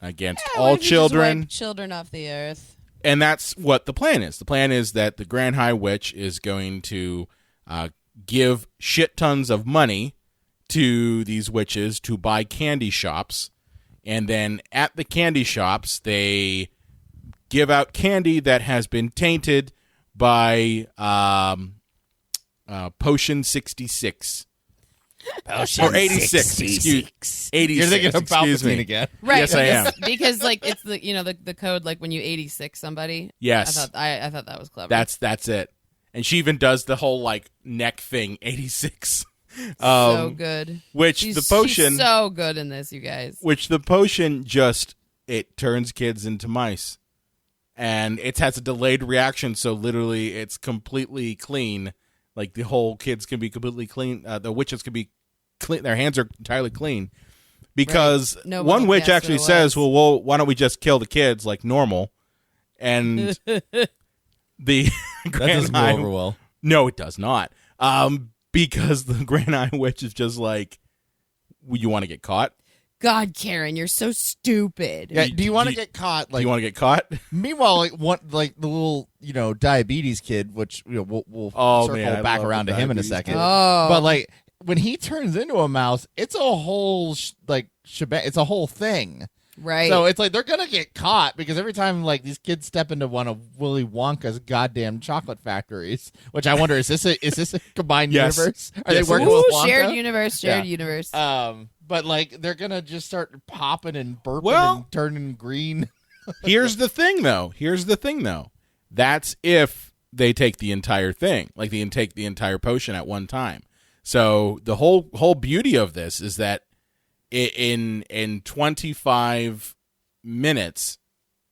against Yeah, all what if you just children? wipe children off the earth. And that's what the plan is. The plan is that the Grand High Witch is going to give shit tons of money to these witches to buy candy shops. And then at the candy shops, they give out candy that has been tainted by Potion 66. Or 86, excuse 86, You're thinking of excuse me. Palpatine again. Right. Yes, I am. Because like it's the the code like when you 86 somebody. Yes. I thought that was clever. That's it. And she even does the whole like neck thing, 86. so good. Which She's, the potion, she's so good in this, you guys. which the potion just it turns kids into mice, and it has a delayed reaction. So literally, it's completely clean. Like the whole kids can be completely clean. The witches can be clean. Their hands are entirely clean because Right. No one one witch guessed actually what it says, was. "Well, why don't we just kill the kids like normal?" And the That Grand doesn't go High- over well. No, it does not. because the Grand Eye Witch is just like, you want to get caught? God, Karen, you're so stupid. Yeah, do you want to get caught? Do you want to get caught? Meanwhile, the little diabetes kid, which we'll circle back around to him in a second. Oh. But like when he turns into a mouse, it's a whole it's a whole thing. Right. So it's like they're gonna get caught because every time like these kids step into one of Willy Wonka's goddamn chocolate factories, which I wonder is this a combined universe? Are they working with Wonka? Shared universe. But like they're gonna just start popping and burping and turning green. Here's the thing though. That's if they take the entire thing, like they take the entire potion at one time. So the whole beauty of this is that in 25 minutes,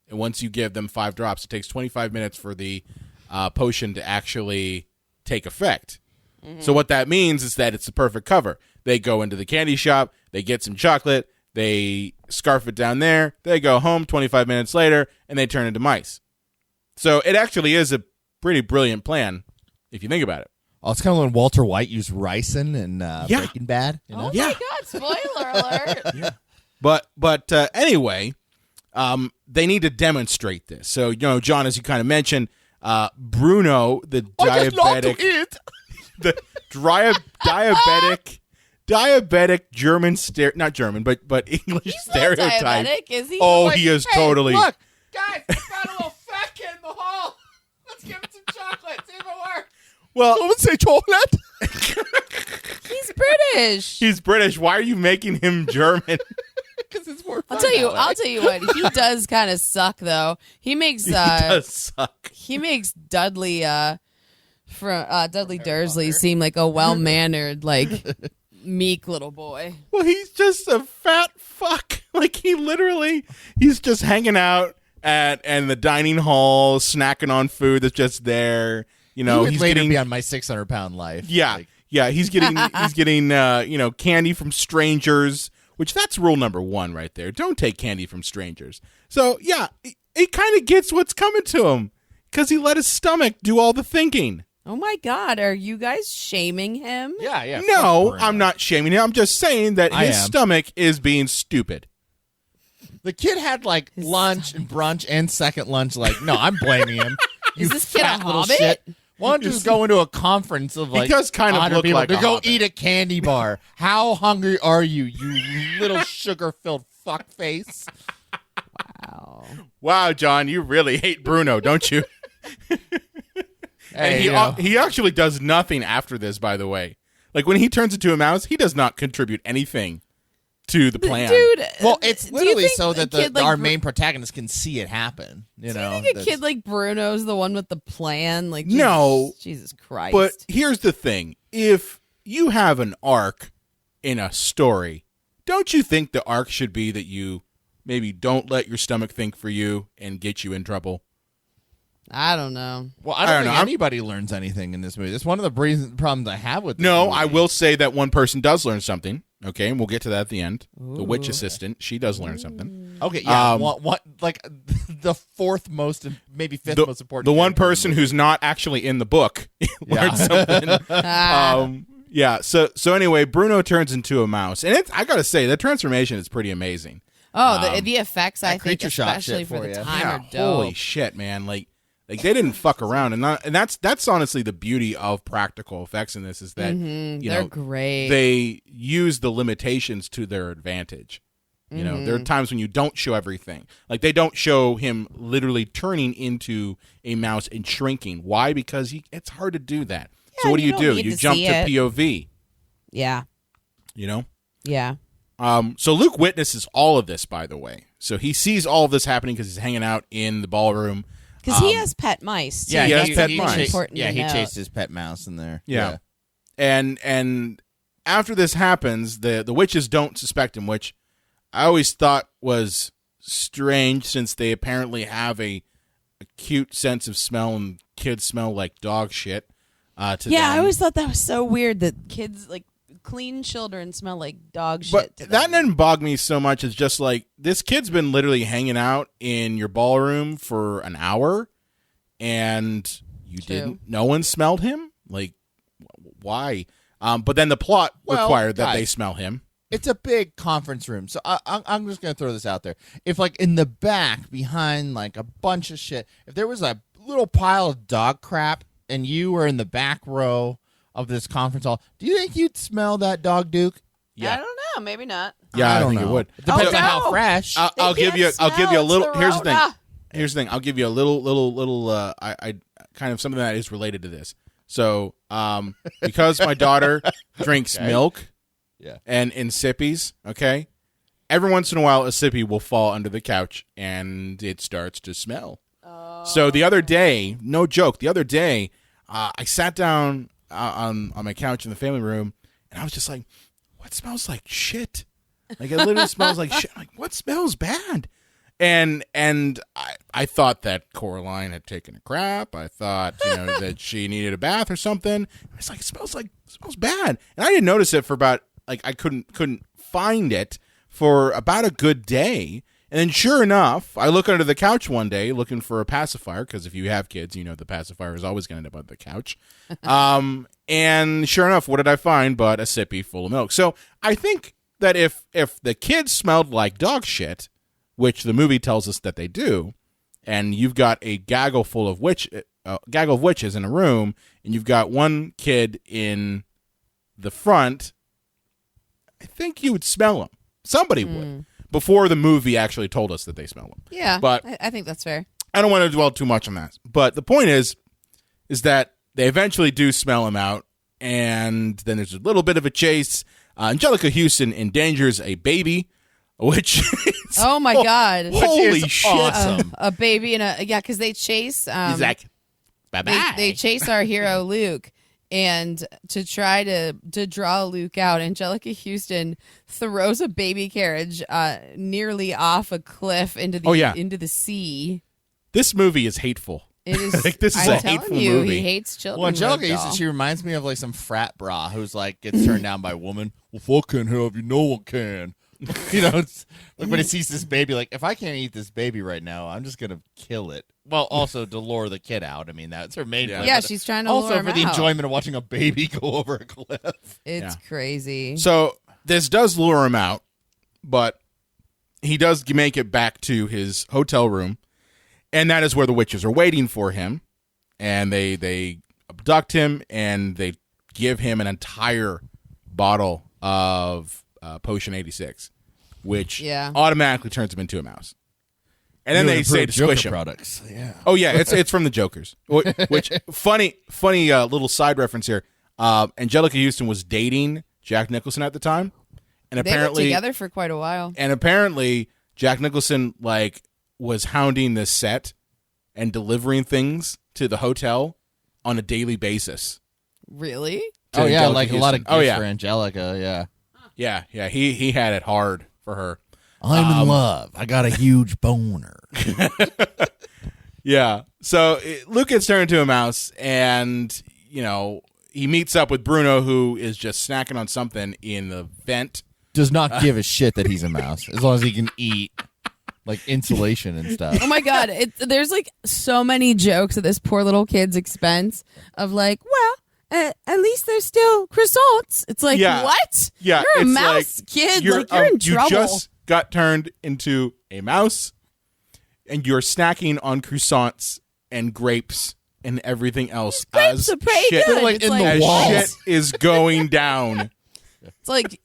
and once you give them 5 drops, it takes 25 minutes for the potion to actually take effect. Mm-hmm. So what that means is that it's the perfect cover. They go into the candy shop, they get some chocolate, they scarf it down there, they go home 25 minutes later, and they turn into mice. So it actually is a pretty brilliant plan if you think about it. Oh, it's kind of when Walter White used ricin in Breaking Bad. You know? Oh my God! Spoiler alert! Yeah. But anyway, they need to demonstrate this. So John, as you kind of mentioned, Bruno, the diabetic, the diabetic German not German, but English He's stereotype. Not diabetic, is he? Oh, he is totally. Look, guys, I found a little fat kid in the hall. Let's give him some chocolate. See if it works. Well, someone say chocolate. He's British. He's British. Why are you making him German? Because it's more fun. I'll tell you what. He does kind of suck, though. He makes. He does suck. He makes Dudley Dudley Dursley seem like a well-mannered, like meek little boy. Well, he's just a fat fuck. Like he's just hanging out in the dining hall, snacking on food that's just there. He's later be on My 600-Pound Life. Yeah, yeah. He's getting candy from strangers, which that's rule number 1 right there. Don't take candy from strangers. So yeah, he kind of gets what's coming to him because he let his stomach do all the thinking. Oh my God, are you guys shaming him? Yeah. No, I'm not shaming him. I'm just saying that his stomach is being stupid. The kid had like lunch and brunch and second lunch. Like, no, I'm blaming him. Is this kid a hobbit? Shit. Why don't you just go into a conference of like he does kind of look like to a go hobbit. Eat a candy bar? How hungry are you, you little sugar-filled fuckface? Wow, John, you really hate Bruno, don't you? Hey, and he actually does nothing after this, by the way. Like when he turns into a mouse, he does not contribute anything to the plan. Dude, well, it's literally so that like our main protagonist can see it happen. You know, you think a kid like Bruno's the one with the plan? Like, no, Jesus Christ. But here's the thing: if you have an arc in a story, don't you think the arc should be that you maybe don't let your stomach think for you and get you in trouble? I don't know. Well, I don't think anybody learns anything in this movie. That's one of the problems I have with this movie. I will say that one person does learn something. Okay, and we'll get to that at the end. Ooh. The witch assistant, she does learn something. Okay, yeah. What like the 4th most, maybe 5th most important. The one person who's not actually in the book learned something. Yeah. So anyway, Bruno turns into a mouse, and I gotta say that transformation is pretty amazing. Oh, the effects I think, shot especially for the time, are dope. Holy shit, man! Like they didn't fuck around, and that's honestly the beauty of practical effects in this is that they're great. They use the limitations to their advantage. You know, there are times when you don't show everything. Like they don't show him literally turning into a mouse and shrinking. Why? Because it's hard to do that. Yeah, so what do? You jump to it. POV. Yeah. You know. Yeah. So Luke witnesses all of this, by the way. So he sees all of this happening because he's hanging out in the ballroom. Because he has pet mice. Too. Yeah, he has pet mice. He chased his pet mouse in there. Yeah. And after this happens, the witches don't suspect him, which I always thought was strange since they apparently have a cute sense of smell and kids smell like dog shit. To them. I always thought that was so weird that kids, like clean children, smell like dog shit. But to them. that didn't bog me so much. It's just like this kid's been literally hanging out in your ballroom for an hour, and no one smelled him. Like, why? But then the plot required that they guys, smell him. It's a big conference room, so I'm just going to throw this out there. If, like, in the back, behind, like, a bunch of shit, if there was a little pile of dog crap and you were in the back row of this conference hall, do you think you'd smell that dog, Duke? Yeah. I don't know. Maybe not. Yeah, I think know. it would. It depends no. on how fresh. I'll give you a little. Here's the thing. Rona. Here's the thing. I'll give you a little. I kind of something that is related to this. So, because my daughter drinks milk, and in sippies, okay, every once in a while a sippy will fall under the couch and it starts to smell. So the other day, no joke, I sat down on my couch in the family room and I was just like, what smells like shit? Like, it literally smells like shit. Like, what smells bad? And I thought that Coraline had taken a crap. I thought, that she needed a bath or something. It's like, it smells bad. And I didn't notice it for about, like, I couldn't find it for about a good day. And then sure enough, I look under the couch one day looking for a pacifier, because if you have kids, the pacifier is always going to end up on the couch. And sure enough, what did I find but a sippy full of milk? So I think that if the kids smelled like dog shit, which the movie tells us that they do, and you've got a gaggle of witches in a room, and you've got one kid in the front, I think you would smell them. Somebody would. Before the movie actually told us that they smell them. Yeah, but I think that's fair. I don't want to dwell too much on that. But the point is that they eventually do smell him out, and then there's a little bit of a chase. Angelica Houston endangers a baby, which is oh my god, holy shit, awesome. A baby and because they chase he's like, bye-bye. they chase our hero Luke, and to try to draw Luke out, Angelica Houston throws a baby carriage nearly off a cliff into the sea. This movie is hateful. It is. Like, this is I'm a telling hateful you, movie. He hates children. Well, Angelica Dahl. Houston, she reminds me of like some frat bra who's like gets turned down by a woman. Well, if I can't have you, no one can. It's like when he sees this baby, like, if I can't eat this baby right now, I'm just gonna kill it. Well, also to lure the kid out. I mean, that's her main point. Yeah, she's trying to also lure him for the out. enjoyment of watching a baby go over a cliff. It's crazy. So this does lure him out, but he does make it back to his hotel room, and that is where the witches are waiting for him. And they abduct him, and they give him an entire bottle of Potion 86, which automatically turns him into a mouse. And then they say to squish him. Products. Yeah. Oh yeah, it's from the Jokers. Which funny little side reference here. Angelica Houston was dating Jack Nicholson at the time, and apparently they were together for quite a while. And apparently Jack Nicholson was hounding this set and delivering things to the hotel on a daily basis. Really? Oh yeah, Angelica like Houston. a lot of gifts for Angelica. Yeah. Yeah. He had it hard for her. I'm in love. I got a huge boner. Yeah. So Luke gets turned into a mouse, and he meets up with Bruno, who is just snacking on something in the vent. Does not give a shit that he's a mouse as long as he can eat. Like insulation and stuff. Oh my god, there's like so many jokes at this poor little kid's expense of like, well, at least there's still croissants. It's like, what? Yeah, you're a it's mouse, like, kid. You're in trouble. You just got turned into a mouse, and you're snacking on croissants and grapes and everything else. Grapes are pretty shit, good. Like It's in like, the walls. shit is going down. It's like,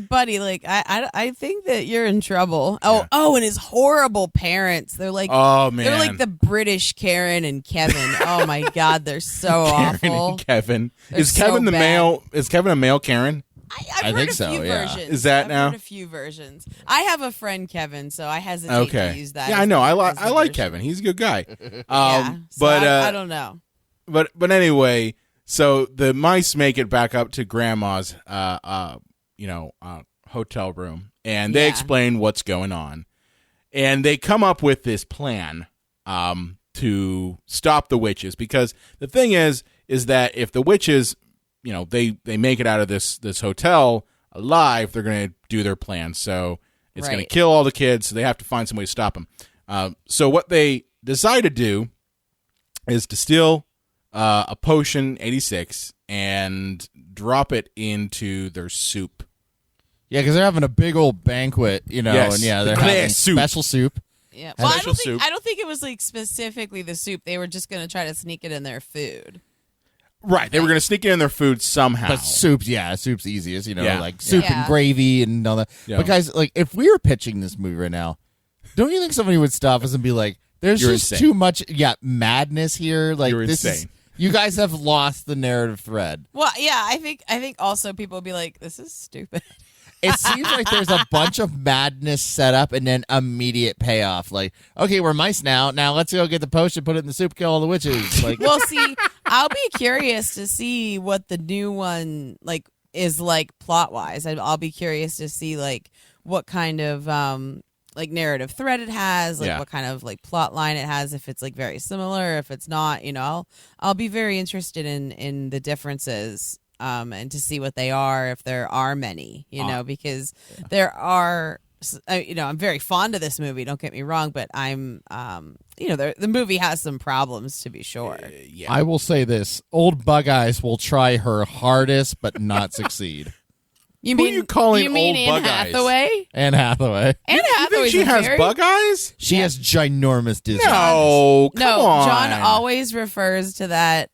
buddy, like I think that you're in trouble. Oh, and his horrible parents. They're like, oh man, they're like the British Karen and Kevin. Oh my god, they're so Karen awful. and Kevin. They're Is Kevin so the bad. male? Is Kevin a male Karen? I've heard think a so, few yeah. versions. Is that I've now? heard a few versions. I have a friend Kevin, so I hesitate to use that. Yeah, as I know. the- I as the like version. Kevin. He's a good guy. Yeah, so but I don't know. But anyway, so the mice make it back up to Grandma's hotel room, and they explain what's going on, and they come up with this plan to stop the witches, because the thing is that if the witches, they make it out of this hotel alive, they're going to do their plan. So it's going to kill all the kids. So they have to find some way to stop them. So what they decide to do is to steal a potion 86 and drop it into their soup. Yeah, because they're having a big old banquet, and they're having soup. Yeah. Special soup. Well, Special I don't think it was like specifically the soup. They were just going to try to sneak it in their food. Right, they were going to sneak it in their food somehow. But soup's easiest, Yeah. like soup and gravy and all that. Yeah. But guys, like, if we were pitching this movie right now, don't you think somebody would stop us and be like, "There's You're just insane. too much, madness here"? Like, You're this insane. you guys have lost the narrative thread. Well, yeah, I think also people would be like, "This is stupid." It seems like there's a bunch of madness set up and then immediate payoff. Like, okay, we're mice now. Now let's go get the potion, put it in the soup, kill all the witches. Like, Well, see, I'll be curious to see what the new one like is like plot wise. I'll be curious to see like what kind of like narrative thread it has, like what kind of like plot line it has. If it's like very similar, if it's not, I'll be very interested in the differences. And to see what they are, if there are many, because there are, I'm very fond of this movie. Don't get me wrong, but I'm, the movie has some problems to be sure. I will say this: Old Bug Eyes will try her hardest, but not succeed. You Who mean are you calling you mean old Anne Bug Eyes? Hathaway? Anne Hathaway. Anne You think Hathaway's she has very... bug eyes? She has ginormous Disney. No, come No, on. John always refers to that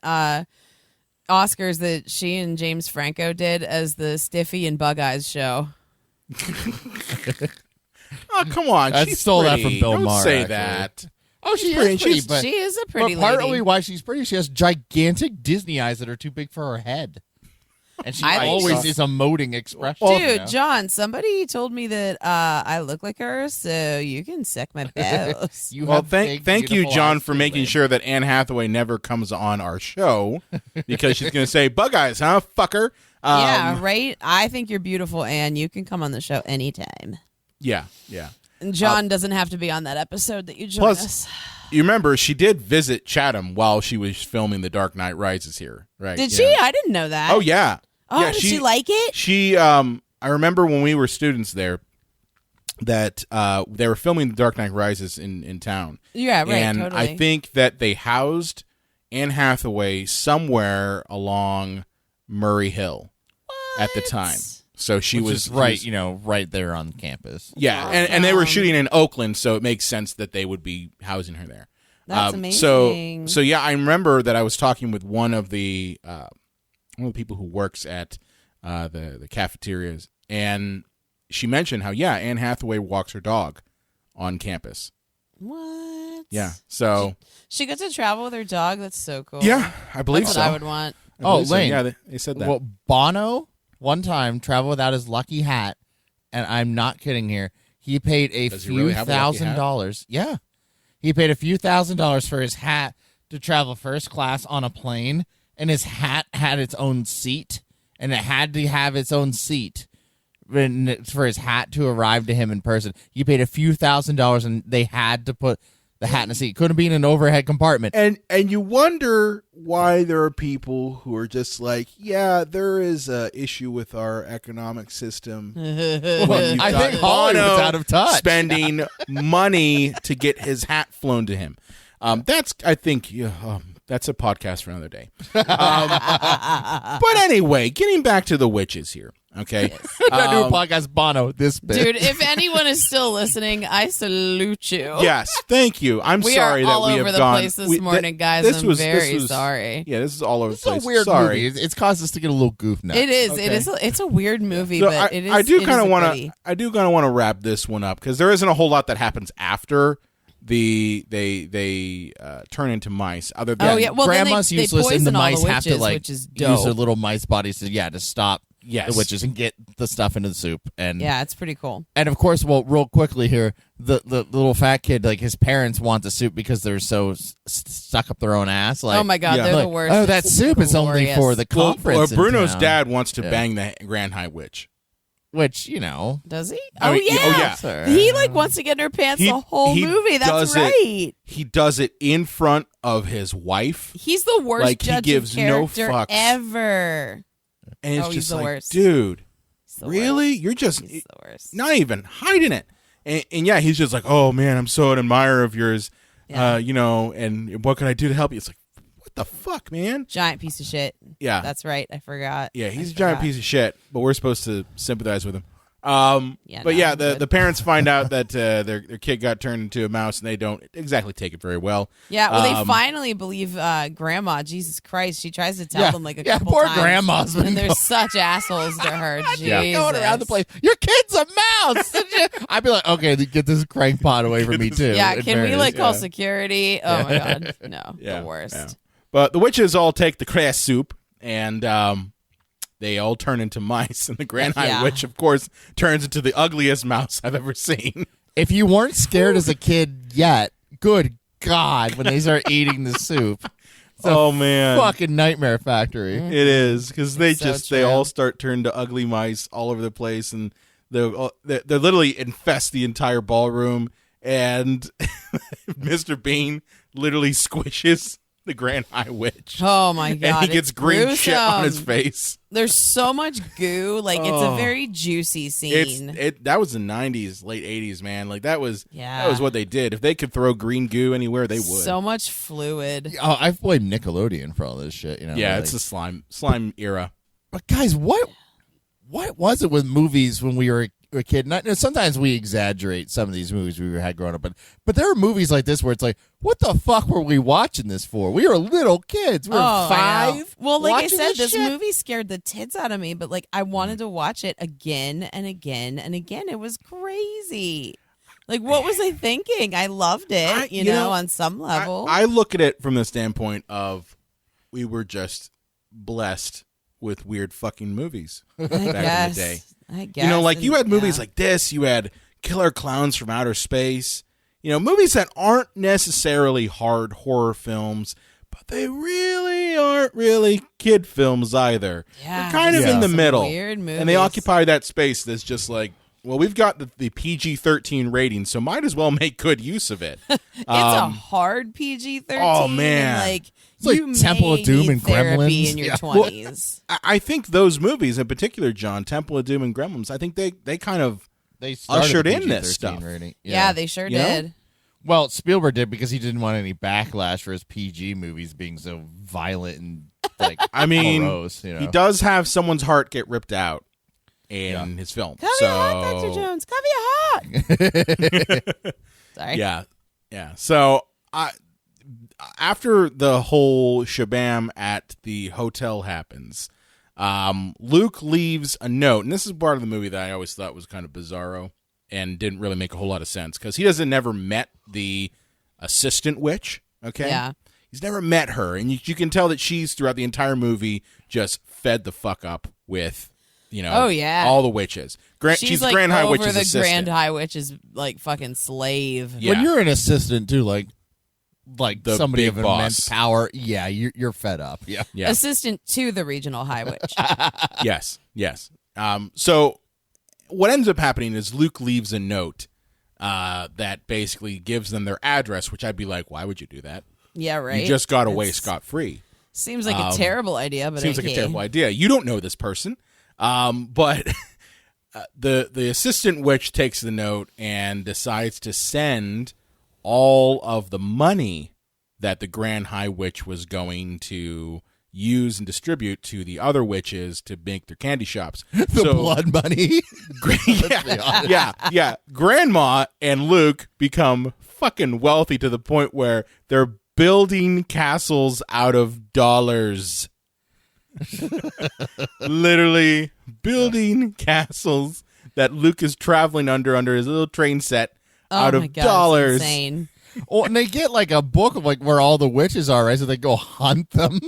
Oscars that she and James Franco did as the Stiffy and Bug Eyes show. Oh, come on. I She's stole that pretty. from Bill Don't Maher, say actually. that. Oh, she pretty. is pretty, She's- but, She is a pretty but partly lady. why she's pretty, she has gigantic Disney eyes that are too big for her head. And she I think always so. is emoting expression. Dude, John, somebody told me that I look like her, so you can suck my balls. You Well, have thank big, you, beautiful John, eyes for too, making man. sure that Anne Hathaway never comes on our show because she's going to say, bug eyes, huh, fucker? Yeah, right? I think you're beautiful, Anne. You can come on the show anytime. Yeah. And John doesn't have to be on that episode that you joined Plus, us. you remember she did visit Chatham while she was filming The Dark Knight Rises here, right? Did Yeah. she? I didn't know that. Oh, yeah. Oh, Yeah, did she like it? She, I remember when we were students there that they were filming The Dark Knight Rises in town. Yeah, right, And totally. I think that they housed Anne Hathaway somewhere along Murray Hill at the time. So she Which was is right, right there on campus. Yeah, and they were shooting in Oakland, so it makes sense that they would be housing her there. That's amazing. So yeah, I remember that I was talking with one of the people who works at the cafeterias, and she mentioned how Anne Hathaway walks her dog on campus. What? Yeah, so She got to travel with her dog. That's so cool. yeah, I believe That's so. what I would want. I believe so. Lane. Yeah, they said that. Well, Bono one time traveled without his lucky hat, and I'm not kidding here. He paid a Does he few really have a lucky hat? $1,000s. Yeah. He paid a few $1,000s for his hat to travel first class on a plane, and his hat had its own seat, and it had to have its own seat for his hat to arrive to him in person. He paid a few $1,000s, and they had to put the hat in a seat. Couldn't be in an overhead compartment. And you wonder why there are people who are just like, yeah, there is a issue with our economic system. When you've I got think Hollywood's Bono out of touch. spending money to get his hat flown to him. That's a podcast for another day. But anyway, getting back to the witches here. Okay, I do a podcast, Bono, this big. Dude, if anyone is still listening, I salute you. yes, thank you. I'm We sorry are that all we over have the gone. place this morning, guys. This I'm was very sorry. Yeah, this is all over It's the a place. weird Sorry. movie. It's caused us to get a little goof now. It is. Okay. It is. It's a weird movie, So but it is. I do kind of want to. I do kind of want to wrap this one up because there isn't a whole lot that happens after they turn into mice. Other than Oh, yeah. Well, then Grandma's they useless, and the poison all mice the have to witches, like which is use dope. their little mice bodies to stop Yes. the witches and get the stuff into the soup. And Yeah, it's pretty cool. and of course, well, real quickly here, the little fat kid, like his parents want the soup because they're so stuck up their own ass. Like, Oh my god, Yeah. they're the like, worst. oh, that It's soup is only glorious. for the Well, conference. in Bruno's town. dad wants to Yeah. bang the Grand High Witch. Which Does he? I mean, yeah. yeah. He like wants to get in her pants He- the whole he movie. does That's it. right. He does it in front of his wife, He's the worst Like, he judge gives of no character fucks. ever. and it's Oh, he's just the like, worst. dude, He's the really? worst. You're just He's the worst. not even hiding it. And yeah, he's just like, oh man, I'm so an admirer of yours. Yeah. And what can I do to help you? It's like, what the fuck, man? Giant piece of shit. Yeah. That's right. I forgot. Yeah, he's a giant piece of shit, but we're supposed to sympathize with him. The parents find out that their kid got turned into a mouse, and they don't exactly take it very well. Yeah, well, they finally believe Grandma. Jesus Christ, she tries to tell them like a couple poor times. Grandma's been and they're such assholes to her. Jesus. Going around the place. Your kid's a mouse. I'd be like, okay, get this crank pot away from me too. Yeah, can we call security? Oh my god, no, the worst. Yeah. But the witches all take the Cress Soup, and they all turn into mice, and the Grand High Witch, of course, turns into the ugliest mouse I've ever seen. If you weren't scared as a kid yet, good God, when they start eating the soup. Oh, man. Fucking nightmare factory. It is, because they all start turning to ugly mice all over the place, and they literally infest the entire ballroom, and Mr. Bean literally squishes the Grand High Witch. Oh my god! And he gets green gruesome. shit on his face. There's so much goo. Like it's a very juicy scene. That was the 90s, late 80s, man. Like that was what they did. If they could throw green goo anywhere, they would. So much fluid. Oh, I've blamed Nickelodeon for all this shit. Yeah, it's the slime era. But guys, what was it with movies when we were a kid? Sometimes we exaggerate some of these movies we had growing up, but there are movies like this where it's like, what the fuck were we watching this for? We were little kids. We were 5. Well, like I said, this shit? movie scared the tits out of me, but like I wanted to watch it again and again and again. It was crazy. Like, what was I thinking? I loved it, you know, on some level. I look at it from the standpoint of we were just blessed with weird fucking movies back in the day. I guess. You know, like you had movies like this, you had Killer Clowns from Outer Space, you know, movies that aren't necessarily hard horror films, but they really aren't really kid films either. Yeah, they're kind of in the middle. Weird movies. And they occupy that space that's just like, well, we've got the PG-13 rating, so might as well make good use of it. It's a hard PG-13. Oh, man. And it's like Temple of Doom and Gremlins in your 20s. Well, I think those movies in particular, John, Temple of Doom and Gremlins, I think they kind of ushered in this stuff. Rating. Yeah, they sure did. Know? Well, Spielberg did because he didn't want any backlash for his PG movies being so violent and like I mean, morose, you know? He does have someone's heart get ripped out in his film. Cover your heart, Dr. Jones. Cover your heart. Sorry. Yeah. So after the whole shabam at the hotel happens, Luke leaves a note, and this is part of the movie that I always thought was kind of bizarro and didn't really make a whole lot of sense because he doesn't never met the assistant witch. Okay. Yeah. He's never met her, and you can tell that she's throughout the entire movie just fed the fuck up with. You know, all the witches. She's like Grand High Witch's over the assistant. Grand High Witch's like fucking slave. Yeah. When you're an assistant too, like the somebody big of boss. immense power, you're fed up. Yeah. Assistant to the regional High Witch. Yes. So what ends up happening is Luke leaves a note that basically gives them their address, which I'd be like, why would you do that? Yeah, right. You just got away scot-free. Seems like a terrible idea, but seems like a terrible idea. You don't know this person. But the assistant witch takes the note and decides to send all of the money that the Grand High Witch was going to use and distribute to the other witches to make their candy shops. The blood money. Yeah. Grandma and Luke become fucking wealthy to the point where they're building castles out of dollars. Literally building castles that Luke is traveling under his little train set out of dollars. It's insane. Oh, and they get like a book of like where all the witches are, right? So they go hunt them.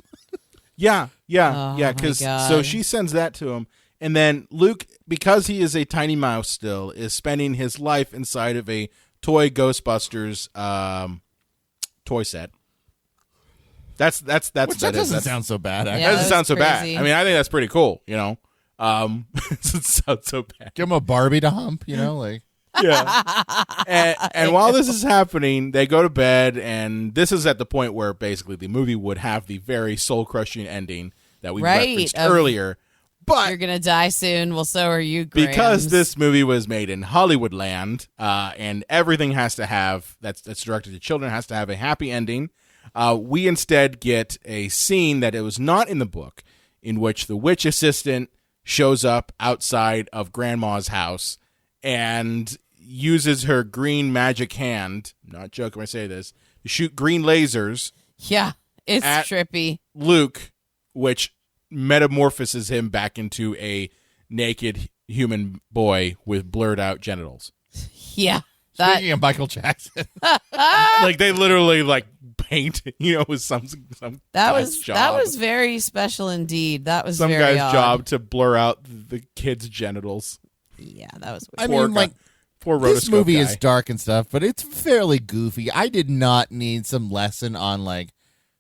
Yeah. Oh, Because so she sends that to him, and then Luke, because he is a tiny mouse still, is spending his life inside of a toy Ghostbusters toy set. That doesn't sound so bad. Yeah, that doesn't sound so crazy. bad. I mean, I think that's pretty cool. You know, it doesn't sound so bad. Give him a Barbie to hump. You know, like Yeah. And while this is happening, they go to bed, and this is at the point where basically the movie would have the very soul-crushing ending that we referenced earlier. But you're gonna die soon. Well, so are you, Grams. Because this movie was made in Hollywood land, and everything has to have that's directed to children has to have a happy ending. We instead get a scene that it was not in the book, in which the witch assistant shows up outside of Grandma's house and uses her green magic hand, not joking when I say this, to shoot green lasers. Yeah, it's at trippy. Luke, which metamorphoses him back into a naked human boy with blurred out genitals. Yeah. Speaking of Michael Jackson. Like they literally like paint, with some that guy's job. was very special indeed. That was some very guy's odd. job to blur out the kid's genitals. Yeah, that was I weird. mean, like, poor this rotoscope movie guy. is dark and stuff, but it's fairly goofy. I did not need some lesson on, like,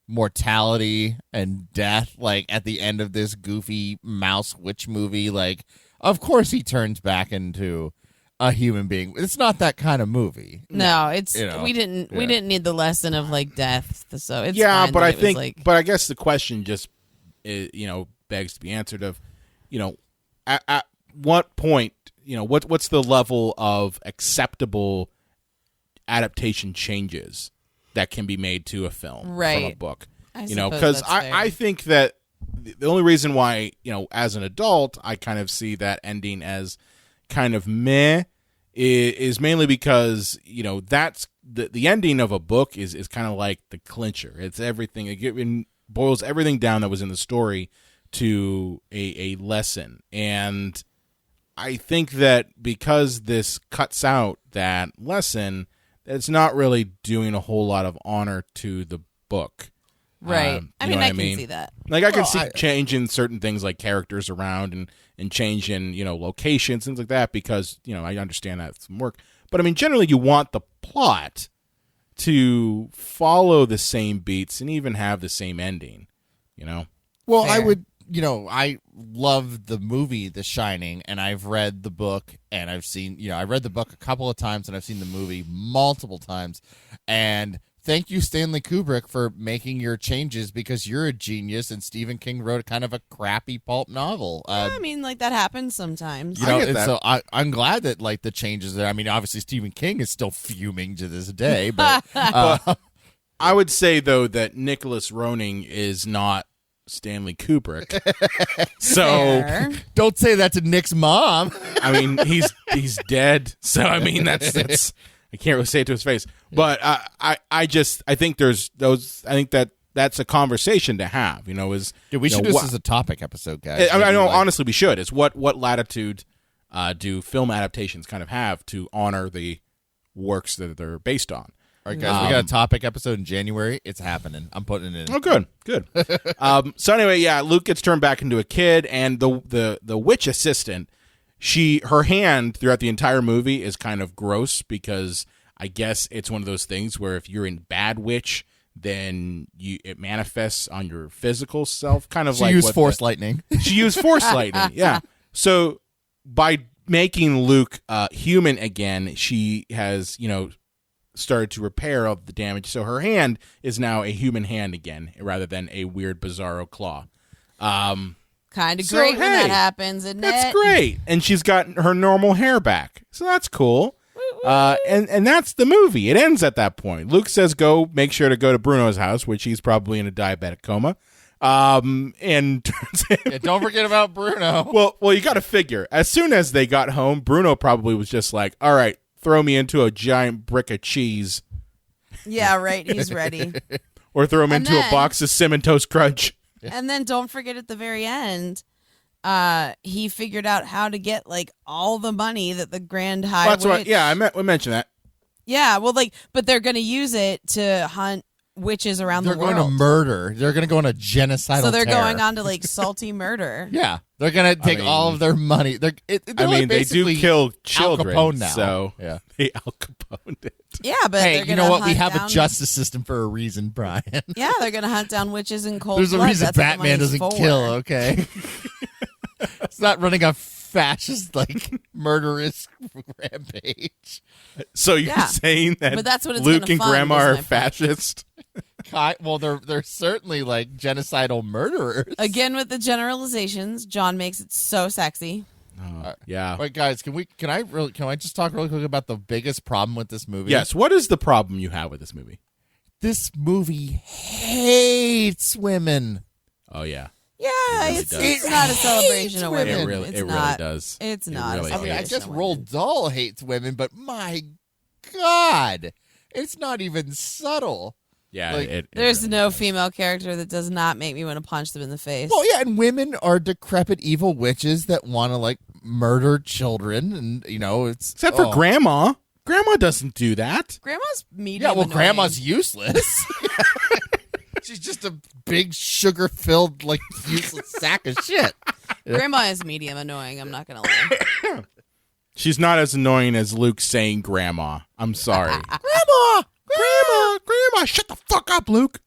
mortality and death, like, at the end of this goofy mouse witch movie. Like, of course he turns back into a human being. It's not that kind of movie. No, it's we didn't need the lesson of like death. So it's fine but that I it was, think, like, but I guess the question just, begs to be answered of, at what point, what's the level of acceptable adaptation changes that can be made to a film from a book, I suppose because that's fair. I think that the only reason why, as an adult, I kind of see that ending as kind of meh is mainly because, that's the ending of a book is kind of like the clincher. It's everything. It boils everything down that was in the story to a lesson. And I think that because this cuts out that lesson, it's not really doing a whole lot of honor to the book. Right. I know mean, what I can see that. Like, I can see changing certain things like characters around and changing, locations, things like that, because, I understand that's some work. But, I mean, generally you want the plot to follow the same beats and even have the same ending, Well, Fair. I would, I love the movie The Shining, and I've read the book, and I've seen, I read the book a couple of times, and I've seen the movie multiple times, and thank you, Stanley Kubrick, for making your changes, because you're a genius, and Stephen King wrote kind of a crappy pulp novel. I mean, like, that happens sometimes. I get and that. so I'm glad that, like, the changes there. I mean, obviously Stephen King is still fuming to this day, but I would say, though, that Nicholas Roning is not Stanley Kubrick. So, Fair. don't say that to Nick's mom. I mean, he's dead. So, I mean, that's I can't really say it to his face. But I think there's those. I think that's a conversation to have. Is Dude, we should do this as a topic episode, guys. I know. Honestly, we should. Is what latitude do film adaptations kind of have to honor the works that they're based on? All right, guys, we got a topic episode in January. It's happening. I'm putting it in. Oh, good. So anyway, yeah, Luke gets turned back into a kid, and the witch assistant, her hand throughout the entire movie is kind of gross, because I guess it's one of those things where if you're in bad witch, then it manifests on your physical self, kind of She like used force lightning. She used force lightning, yeah. So by making Luke human again, she has, started to repair all the damage. So her hand is now a human hand again, rather than a weird, bizarro claw. Kind of So, great when hey, that happens, isn't That's it? great. And she's got her normal hair back. So that's cool. And that's the movie. It ends at that point. Luke says, make sure to go to Bruno's house, which he's probably in a diabetic coma. And turns Yeah, don't forget about Bruno. well, you got to figure. As soon as they got home, Bruno probably was just like, all right, throw me into a giant brick of cheese. Yeah, right. He's ready. Or throw him And into a then- box of Cinnamon Toast Crunch. And then don't forget at the very end, he figured out how to get like all the money that the Grand High That's Witch. what. Yeah, we mentioned that. Yeah, well, but they're going to use it to hunt witches around They're the going world. to murder. They're going to go on a genocidal So they're tear. going on to like salty murder. Yeah, they're going to take mean- all of their money. They're like They do basically kill children. Al Capone now. So Yeah. they Al Caponed it. Yeah, but Hey, they're you gonna know what? We hunt have down, a justice system for a reason, Brian. Yeah, they're going to hunt down witches in cold There's a blood. reason That's what the Batman money's doesn't for. kill, okay? It's not running a fascist, like, murderous rampage. So you're Yeah. saying that But that's what it's Luke gonna and fund, Grandma is are my point. fascist? Well, they're certainly, like, genocidal murderers. Again with the generalizations, John makes it so sexy. Yeah. Wait, guys, can I just talk really quick about the biggest problem with this movie? Yes. What is the problem you have with this movie? this movie hates women. Oh yeah. Yeah, really it's does. not a celebration of women. It really does. It's It not. really a I mean, I hates guess celebration of women. Roald Dahl hates women, but my God, it's not even subtle. Yeah, Like, it There's really no does. female character that does not make me want to punch them in the face. Well, yeah, and women are decrepit evil witches that want to like murder children, and it's Except for Grandma. Grandma doesn't do that. Grandma's medium. Yeah, well, annoying. Grandma's useless. She's just a big sugar-filled, like useless sack of shit. Grandma is medium annoying. I'm not gonna lie. She's not as annoying as Luke saying Grandma. I'm sorry. Grandma, shut the fuck up, Luke.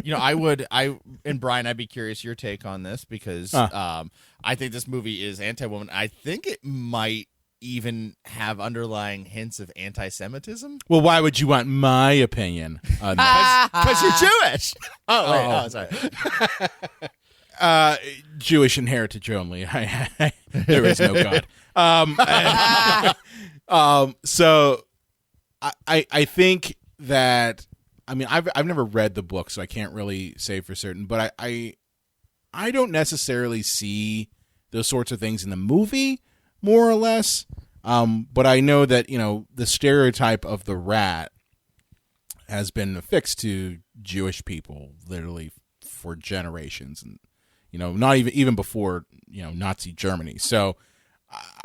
And Brian, I'd be curious your take on this because I think this movie is anti-woman. I think it might even have underlying hints of anti-Semitism. Well, why would you want my opinion on that? Because you're Jewish. Sorry. Jewish and heritage only. There is no God. So I think that, I mean, I've never read the book, so I can't really say for certain, but I don't necessarily see those sorts of things in the movie, more or less. But I know that, the stereotype of the rat has been affixed to Jewish people literally for generations, and not even before Nazi Germany. So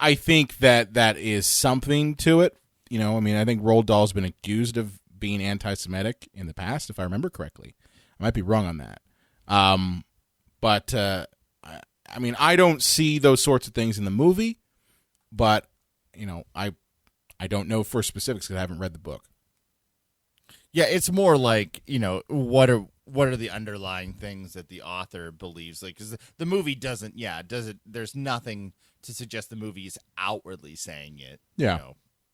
I think that is something to it. I mean, I think Roald Dahl's been accused of being anti-Semitic in the past, if I remember correctly. I might be wrong on that. But I mean, I don't see those sorts of things in the movie, but I don't know for specifics because I haven't read the book. Yeah, it's more like, what are the underlying things that the author believes? Like, because the movie doesn't. There's nothing to suggest the movie is outwardly saying it. Yeah.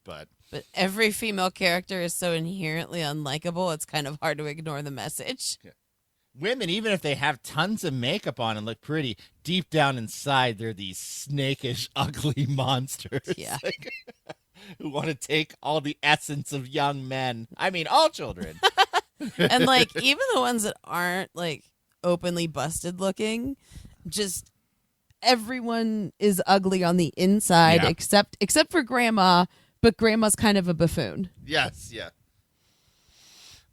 But every female character is so inherently unlikable. It's kind of hard to ignore the message. Yeah. Women, even if they have tons of makeup on and look pretty, deep down inside, they're these snakish, ugly monsters. Yeah. Who want to take all the essence of young men. I mean, all children. And like even the ones that aren't like openly busted looking, just everyone is ugly on the inside except for Grandma, but Grandma's kind of a buffoon. Yes, yeah.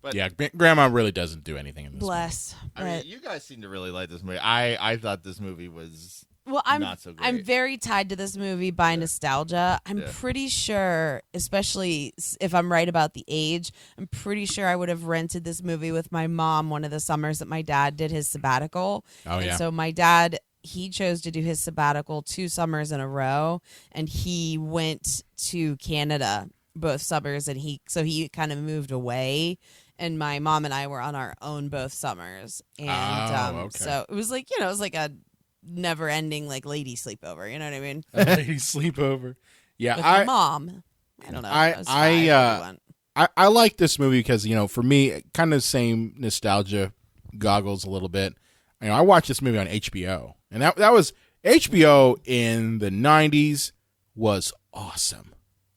But yeah, Grandma really doesn't do anything in this Bless. I mean, you guys seem to really like this movie. I thought this movie was not so great. I'm very tied to this movie by nostalgia. I'm pretty sure, especially if I'm right about the age, I'm pretty sure I would have rented this movie with my mom one of the summers that my dad did his sabbatical. Oh, yeah. And so my dad, he chose to do his sabbatical 2 summers in a row, and he went to Canada both summers, and he kind of moved away. And my mom and I were on our own both summers. And okay. so it was like, it was like a never ending like lady sleepover. You know what I mean? A lady sleepover. Yeah. With my mom. I don't know. I like this movie because, for me, kind of same nostalgia goggles a little bit. I watched this movie on HBO. And that was HBO in the 90s was awesome.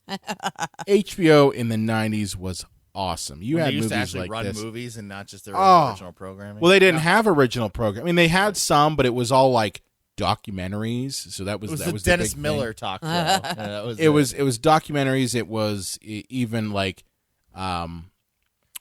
HBO in the 90s was awesome. You when had they used movies to actually like run this. movies and not just their original programming. Well, they didn't have original program. I mean, they had some, but it was all like documentaries. So that was the Dennis Miller talk show. It was documentaries. It was even like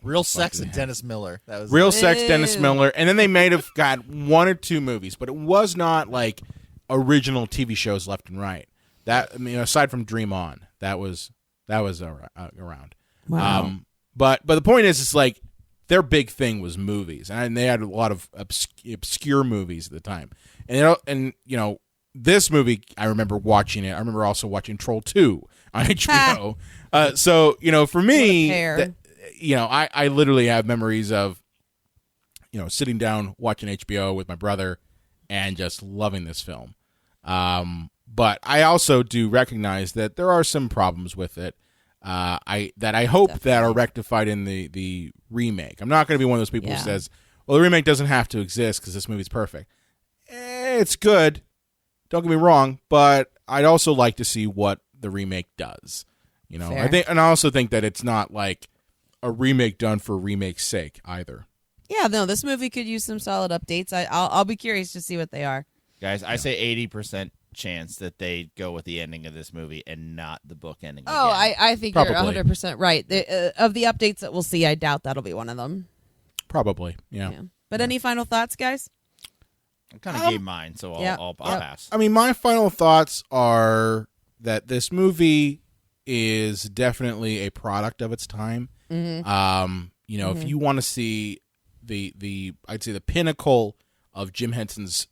Real Sex and Dennis Miller. That was Real Sex, Dennis Miller, and then they may have got 1 or 2 movies, but it was not like original TV shows left and right. That aside from Dream On, that was around. Wow. But the point is, it's like their big thing was movies, and they had a lot of obscure movies at the time. And this movie, I remember watching it. I remember also watching Troll 2 on HBO. So for me, I literally have memories of sitting down watching HBO with my brother and just loving this film. But I also do recognize that there are some problems with it. I hope that are rectified in the remake. I'm not going to be one of those people who says, well, the remake doesn't have to exist because this movie's perfect. It's good. Don't get me wrong, but I'd also like to see what the remake does. Fair. I also think that it's not like a remake done for remake's sake either. Yeah, no, this movie could use some solid updates. I'll be curious to see what they are. Guys, I say 80% chance that they go with the ending of this movie and not the book ending. Oh, again. I think Probably. you're 100% right. Of the updates that we'll see, I doubt that'll be one of them. Probably, yeah. But any final thoughts, guys? I kind of gave mine, so I'll pass. I mean, my final thoughts are that this movie is definitely a product of its time. If you want to see I'd say the pinnacle of Jim Henson's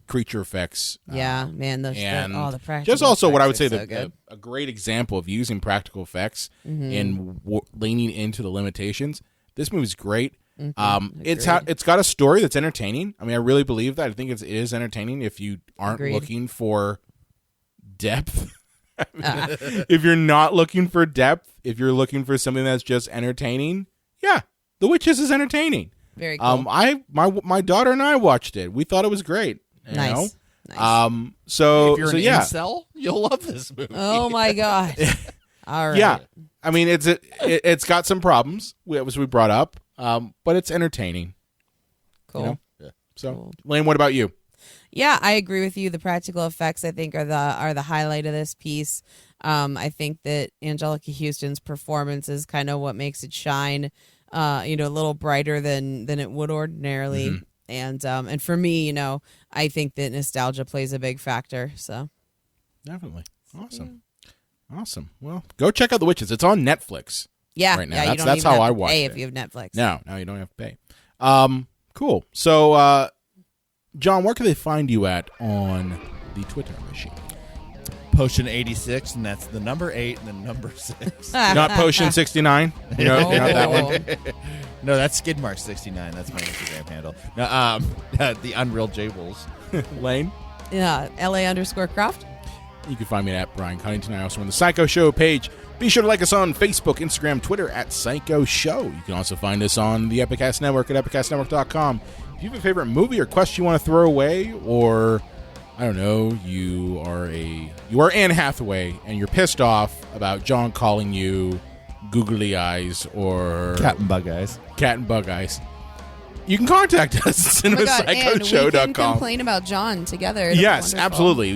creature effects. Man, the practical just also what I would say effects a great example of using practical effects and leaning into the limitations. This movie's great. It's got a story that's entertaining. I mean, I really believe that. I think it is entertaining if you aren't looking for depth. If you're not looking for depth, if you're looking for something that's just entertaining, The Witches is entertaining. Very cool. My daughter and I watched it. We thought it was great. Nice. So if you're an incel, you'll love this movie. Oh my god. All right. Yeah. I mean, it's got some problems, as we brought up, but it's entertaining. Cool. You know? Yeah. So, Lane, what about you? Yeah, I agree with you. The practical effects, I think, are the highlight of this piece. I think that Angelica Houston's performance is kind of what makes it shine. A little brighter than it would ordinarily. And for me, I think that nostalgia plays a big factor. So definitely awesome. Well, go check out The Witches. It's on Netflix. Yeah, right now. Yeah, that's how I watch it. If you have Netflix. No, you don't have to pay. Cool. So, John, where can they find you at on the Twitter machine? Potion86, and that's the number 8 and the number 6. Not Potion 69. Not that one. No, that's Skidmark69. That's my Instagram handle. No, the Unreal J Wolves. Lane? Yeah, LA_Croft. You can find me at Brian Cunnington. I also run the Psycho Show page. Be sure to like us on Facebook, Instagram, Twitter at Psycho Show. You can also find us on the Epicast Network at epicastnetwork.com. If you have a favorite movie or question you want to throw away, or I don't know, you are Anne Hathaway and you're pissed off about John calling you googly eyes or Cat and bug eyes. You can contact us at cinemapsychoshow.com. We can complain about John together. Yes, absolutely.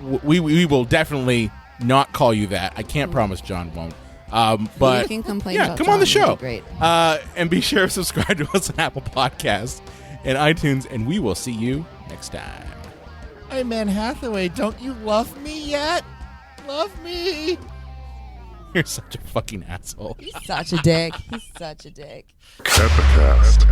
We will definitely not call you that. I can't promise John won't. But you can complain about come John. on the show. Great. And be sure to subscribe to us on Apple Podcasts and iTunes, and we will see you next time. Hey, man, Hathaway, don't you love me yet? Love me. You're such a fucking asshole. He's such a dick. Epicast.